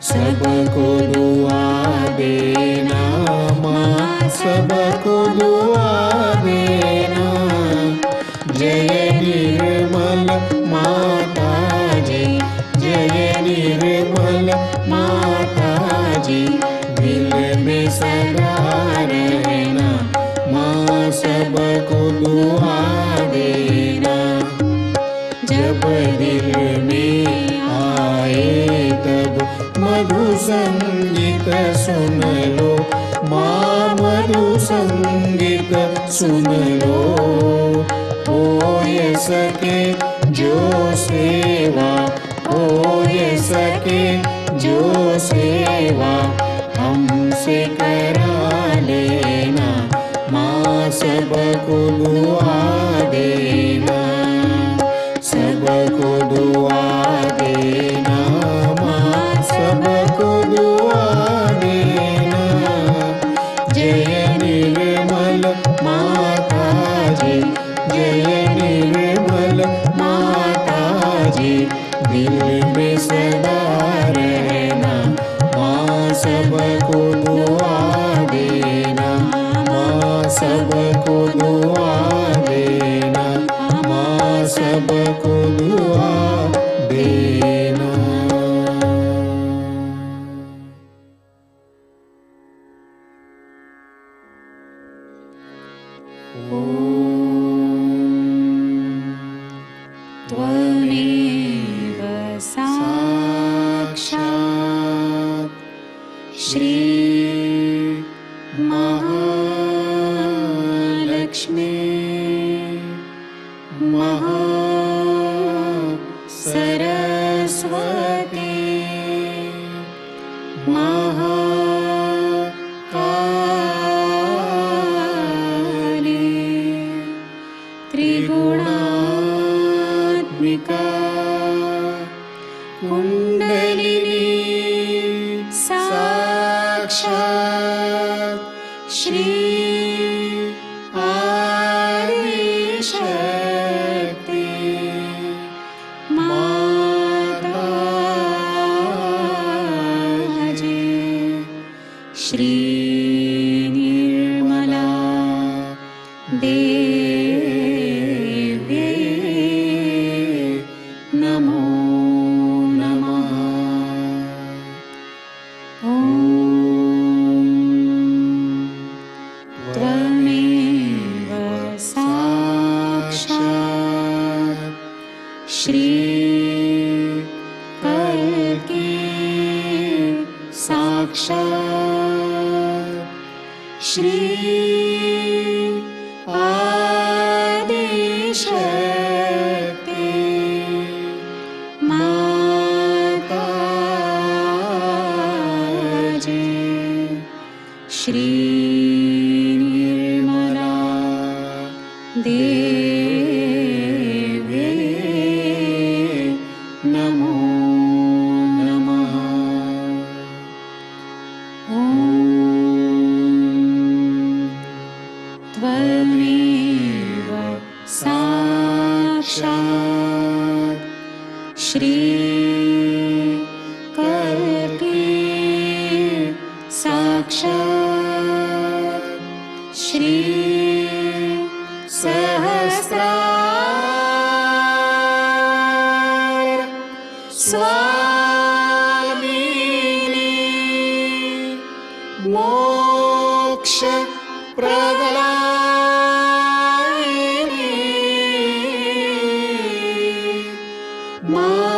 सबको दुआ देना। माँ सबको दुआ देना। जय निर्मल माता जी, जय निर्मल माता जी। दिल में सदा रहना, माँ सबको दुआ देना। जब दिल में आए तब मधु संगीत सुन लो, माँ मधु संगीत सुन लो। हो ये सके जो सेवा, हो ये सके जो सेवा हमसे करा लेना। माँ सबको दुआ देना, सबको दुआ देना। माँ सबको दुआ देना। जय निर्मल माता जी, जय निर्मल माता जी। दिल में सदा रहना, माँ सबको दुआ देना। माँ सबको दुआ देना, माँ सबको दुआ देना। त्वमेव साक्षात् श्री महालक्ष्मी महासरस्वती महाकाली त्रिगुणात्मिका कुण्डलिनी साक्षात् श्री आदिशक्ति माताजी। श्री निर्मला देव्यै नमो नमः। ॐ त्वमेव साक्षात् श्री कल्की साक्षात् श्री आदिशक्ति माताजी। श्री निर्मला देव्यै नमो नमः। ॐ त्वमेव साक्षात् श्री कल्की साक्षात् श्री सहस्रार स्वामिनी मोक्ष प्रदायिनी माताजी।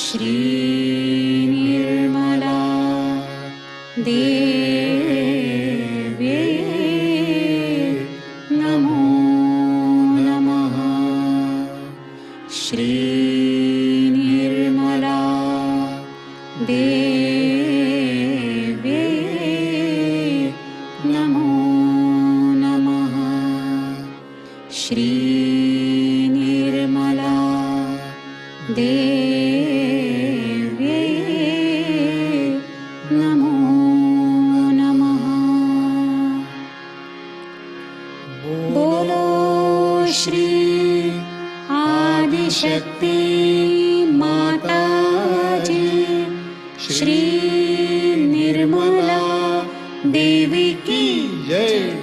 श्री निर्मला देव्यै श्री निर्मला देव्यै नमो नमः। बोलो श्री आदिशक्ति माताजी श्री निर्मला देवी की जय।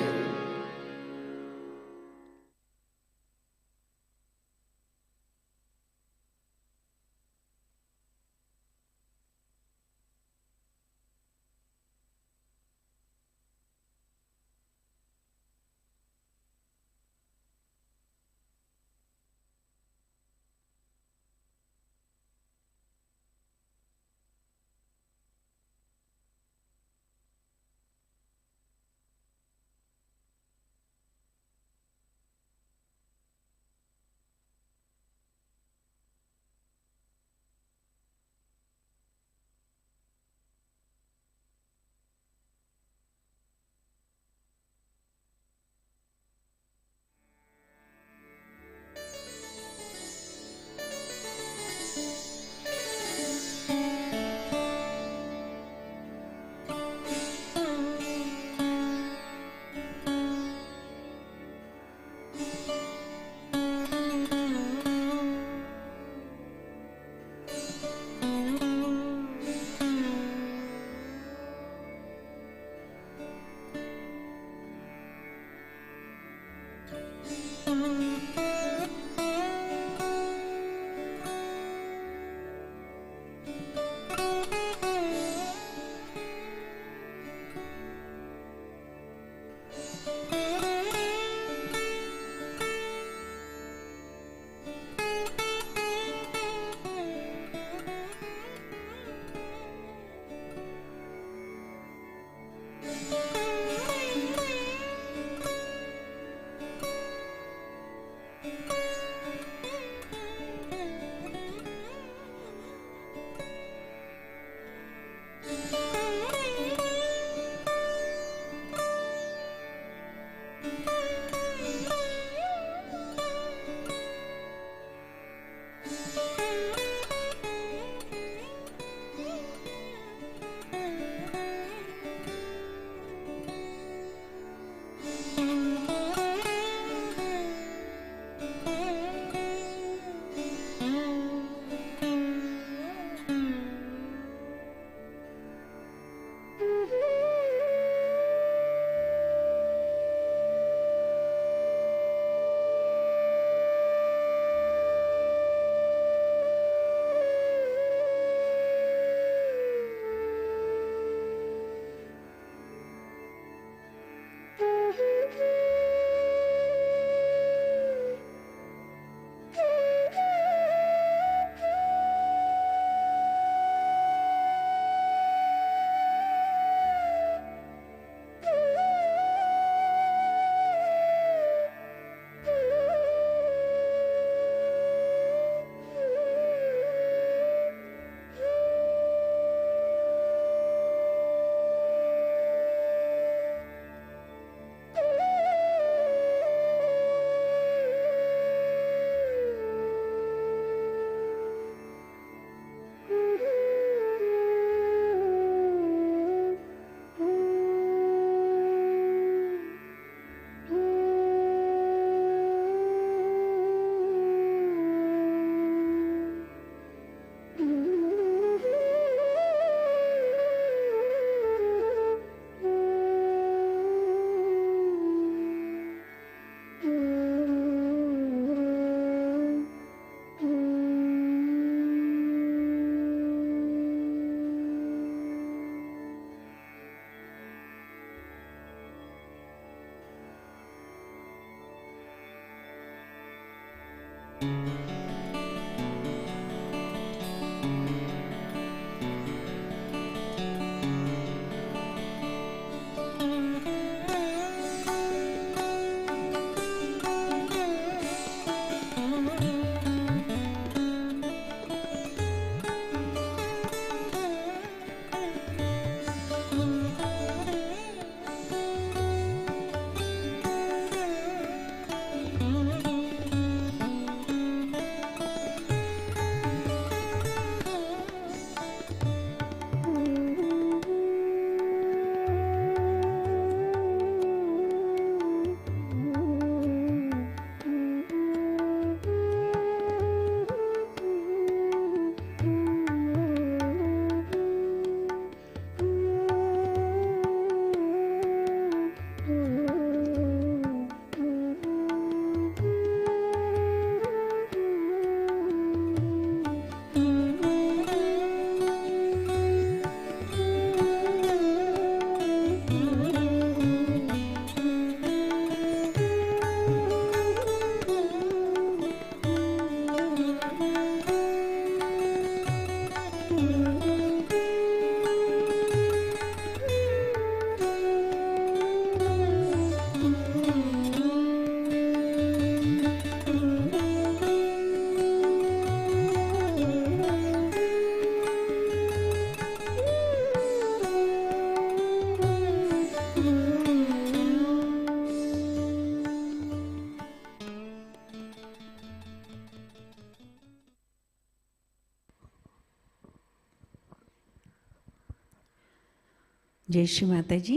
जय श्री माता जी।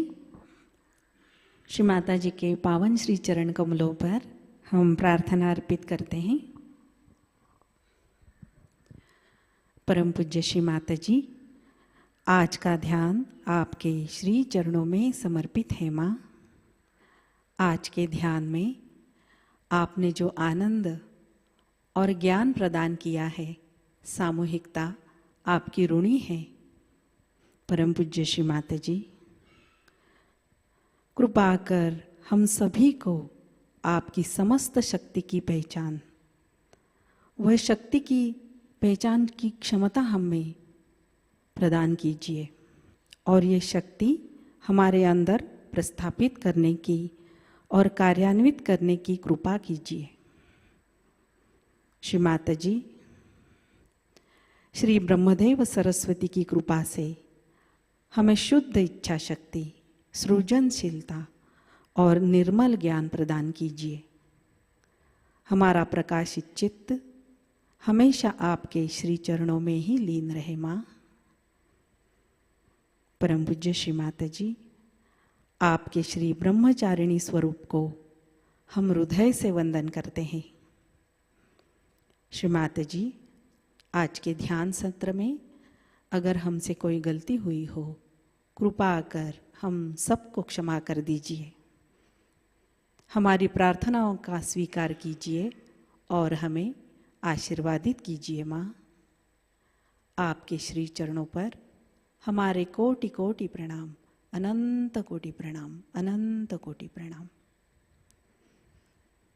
श्री माता जी के पावन श्री चरण कमलों पर हम प्रार्थना अर्पित करते हैं। परम पूज्य श्री माता जी, आज का ध्यान आपके श्री चरणों में समर्पित है माँ। आज के ध्यान में आपने जो आनंद और ज्ञान प्रदान किया है, सामूहिकता आपकी ऋणी है। परम पूज्य श्री माता जी, कृपा कर हम सभी को आपकी समस्त शक्ति की पहचान, वह शक्ति की पहचान की क्षमता हमें प्रदान कीजिए और ये शक्ति हमारे अंदर प्रस्थापित करने की और कार्यान्वित करने की कृपा कीजिए। श्री माता जी, श्री ब्रह्मदेव सरस्वती की कृपा से हमें शुद्ध इच्छा शक्ति, सृजनशीलता और निर्मल ज्ञान प्रदान कीजिए। हमारा प्रकाशित चित्त हमेशा आपके श्री चरणों में ही लीन रहे माँ। परम पूज्य श्री माता जी, आपके श्री ब्रह्मचारिणी स्वरूप को हम हृदय से वंदन करते हैं। श्री माता जी, आज के ध्यान सत्र में अगर हमसे कोई गलती हुई हो, कृपा कर हम सबको क्षमा कर दीजिए। हमारी प्रार्थनाओं का स्वीकार कीजिए और हमें आशीर्वादित कीजिए माँ। आपके श्री चरणों पर हमारे कोटि कोटि प्रणाम, अनंत कोटि प्रणाम, अनंत कोटि प्रणाम।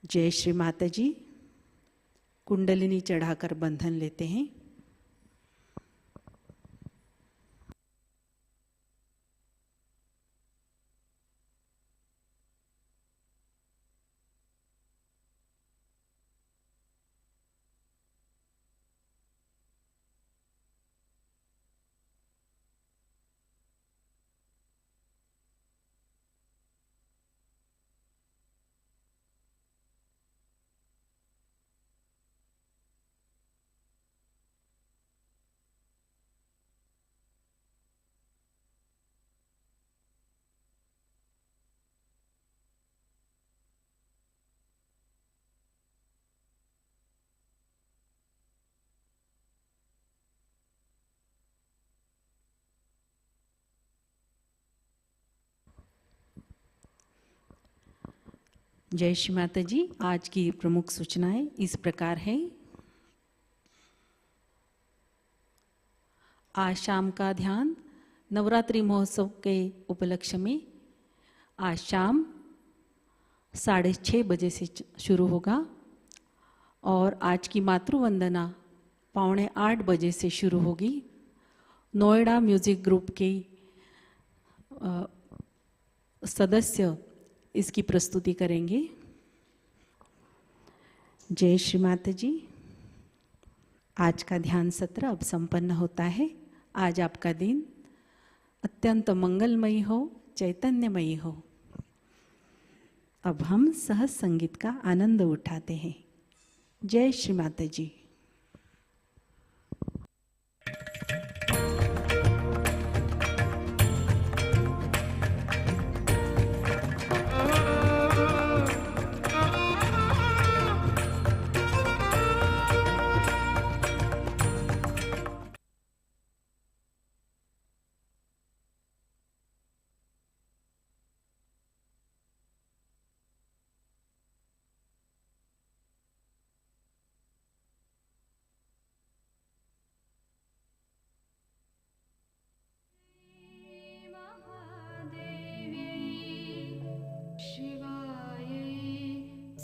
जय श्री माता जी। कुंडलिनी चढ़ाकर बंधन लेते हैं। जय श्री माता जी। आज की प्रमुख सूचनाएं इस प्रकार है। आज शाम का ध्यान नवरात्रि महोत्सव के उपलक्ष्य में आज शाम 6:30 बजे से शुरू होगा और आज की मातृवंदना 7:45 बजे से शुरू होगी। नोएडा म्यूजिक ग्रुप के सदस्य इसकी प्रस्तुति करेंगे। जय श्री माता जी। आज का ध्यान सत्र अब संपन्न होता है। आज आपका दिन अत्यंत मंगलमयी हो, चैतन्यमयी हो। अब हम सहज संगीत का आनंद उठाते हैं। जय श्री माता जी।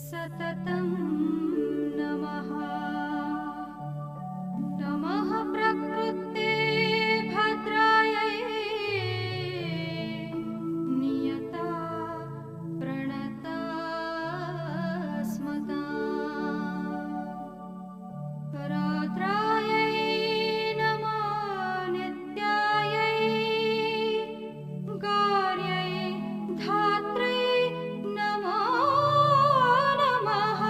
सततं नमः। नमः प्रकृते भद्रायै नियता प्रणता स्मता रात्रायै नमो नित्यायै गौर्यै धात्रै नमो नमः।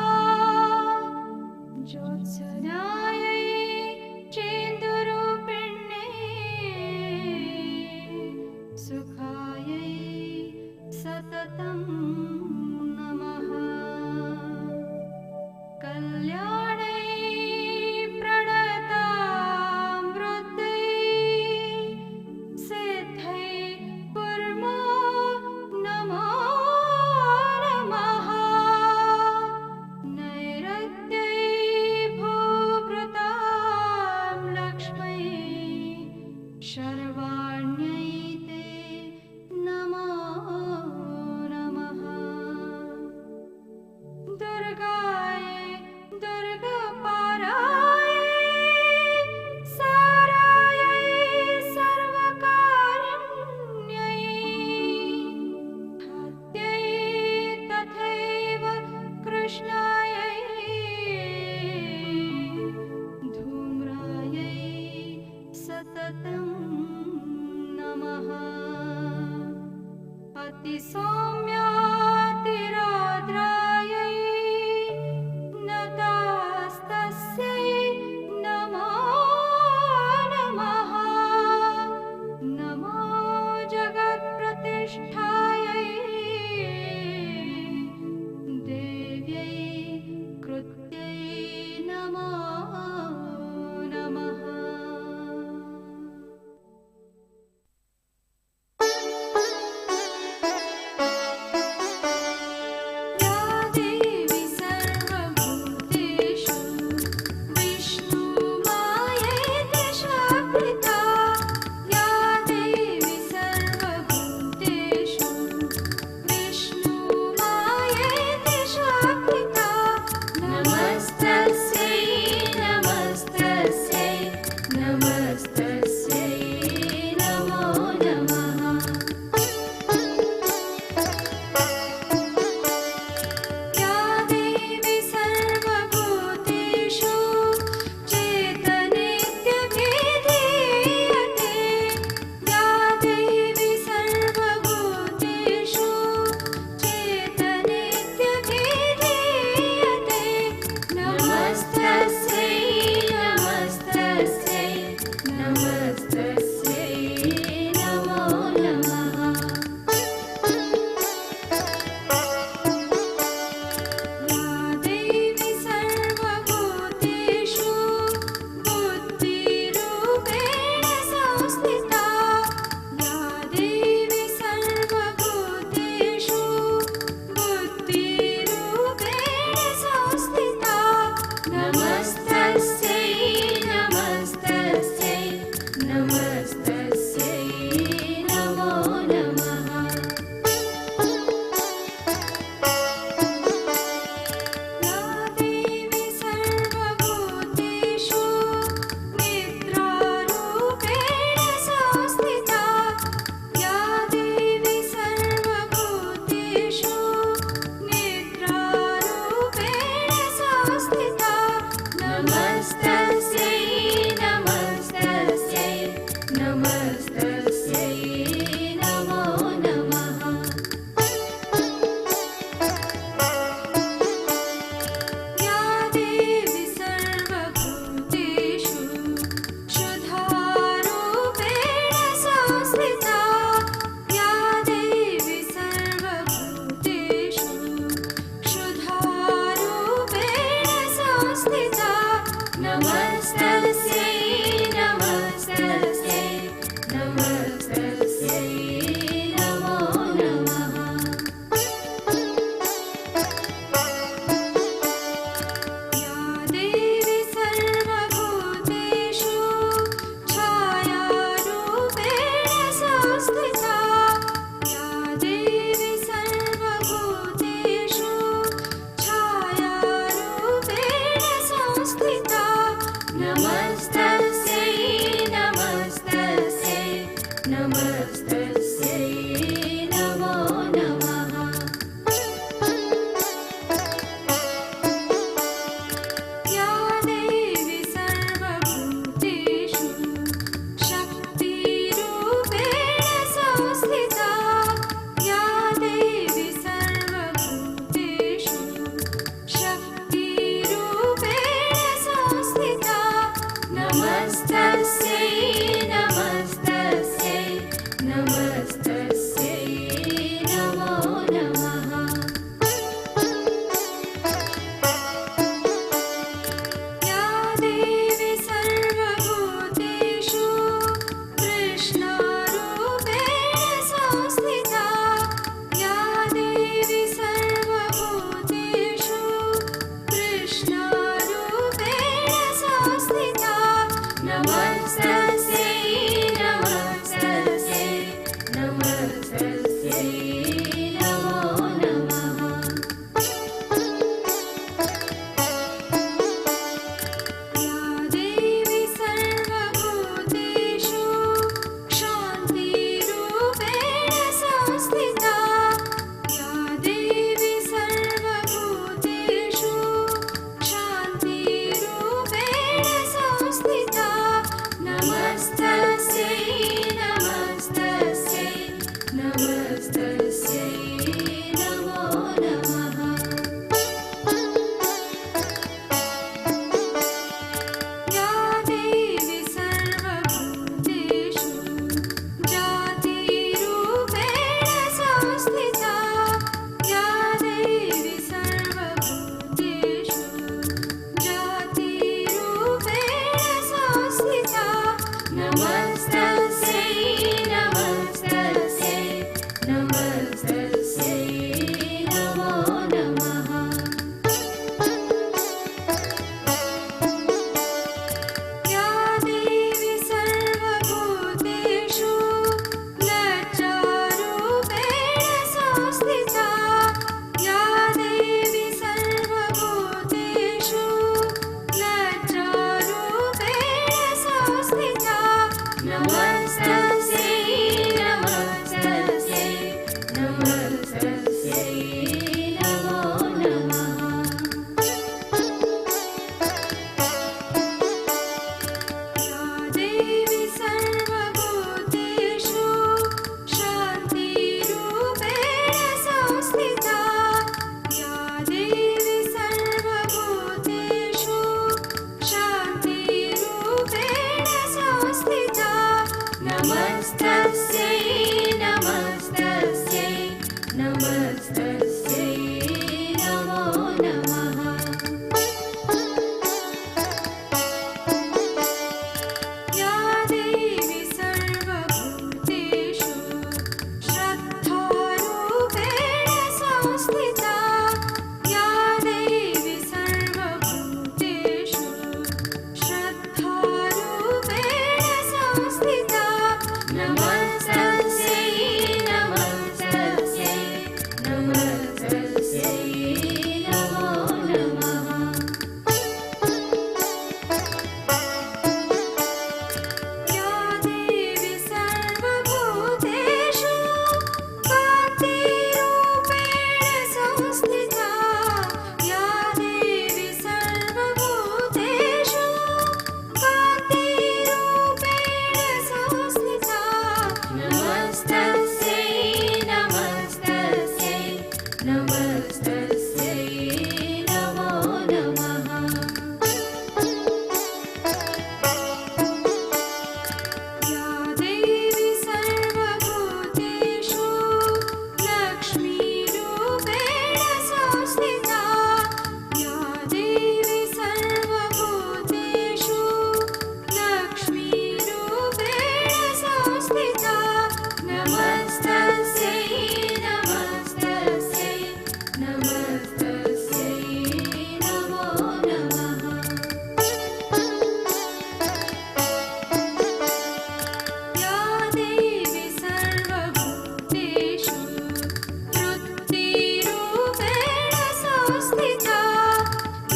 संस्थिता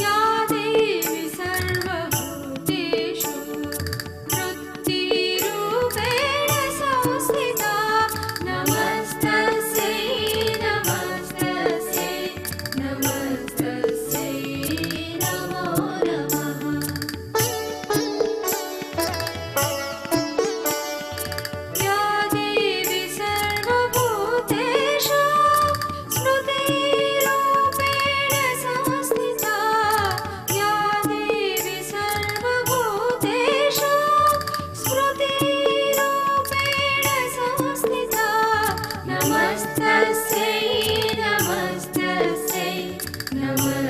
या देवी सर्वभूतेषु वृत्तिरूपेण संस्थिता नमस्तस्यै नमस्तस्यै नमस्तस्यै नमो नमः या देवी सर्वभूतेषु स्मृतिरूपेण संस्थिता या देवी सर्वभूतेषु स्मृतिरूपेण संस्थिता नमस्तस्यै नमस्तस्यै नमस्तस्यै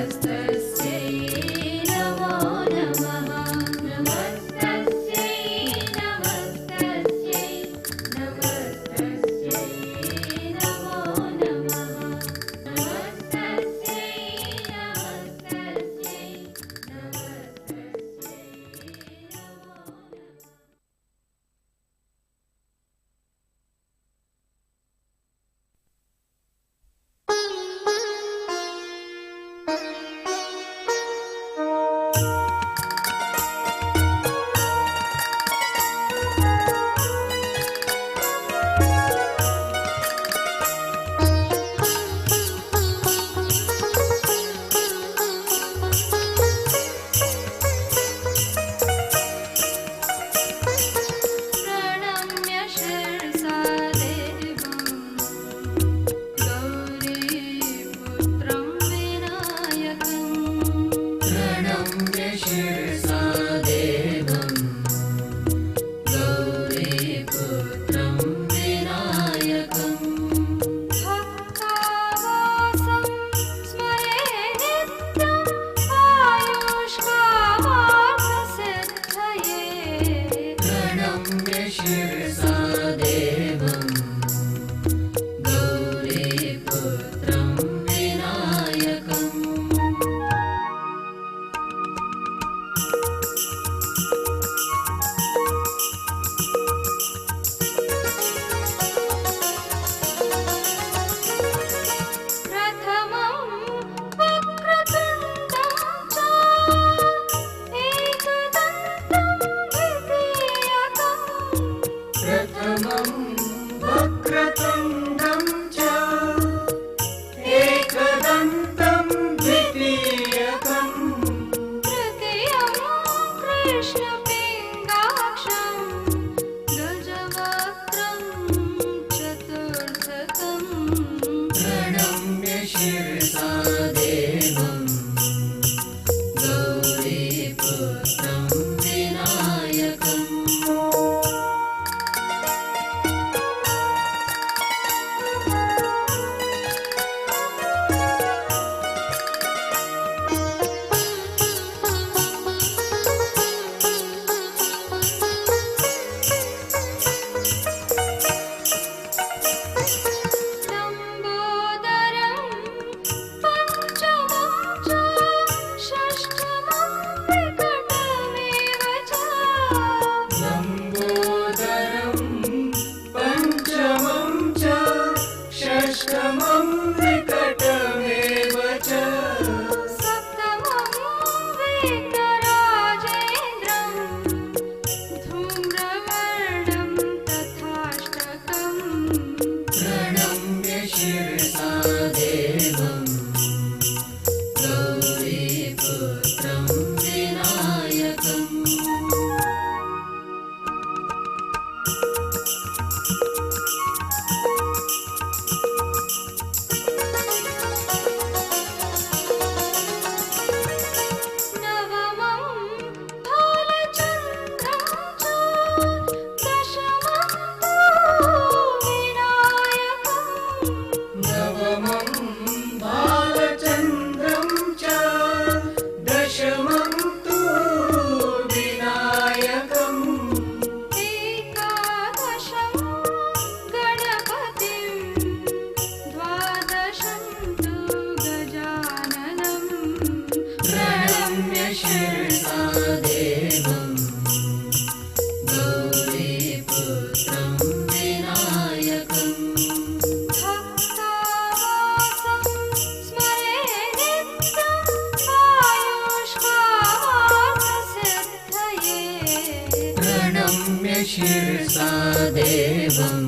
शिरसा देवं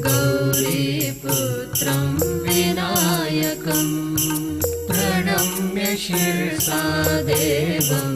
गौरीपुत्रं विनायकं प्रणम्य शिरसा देवं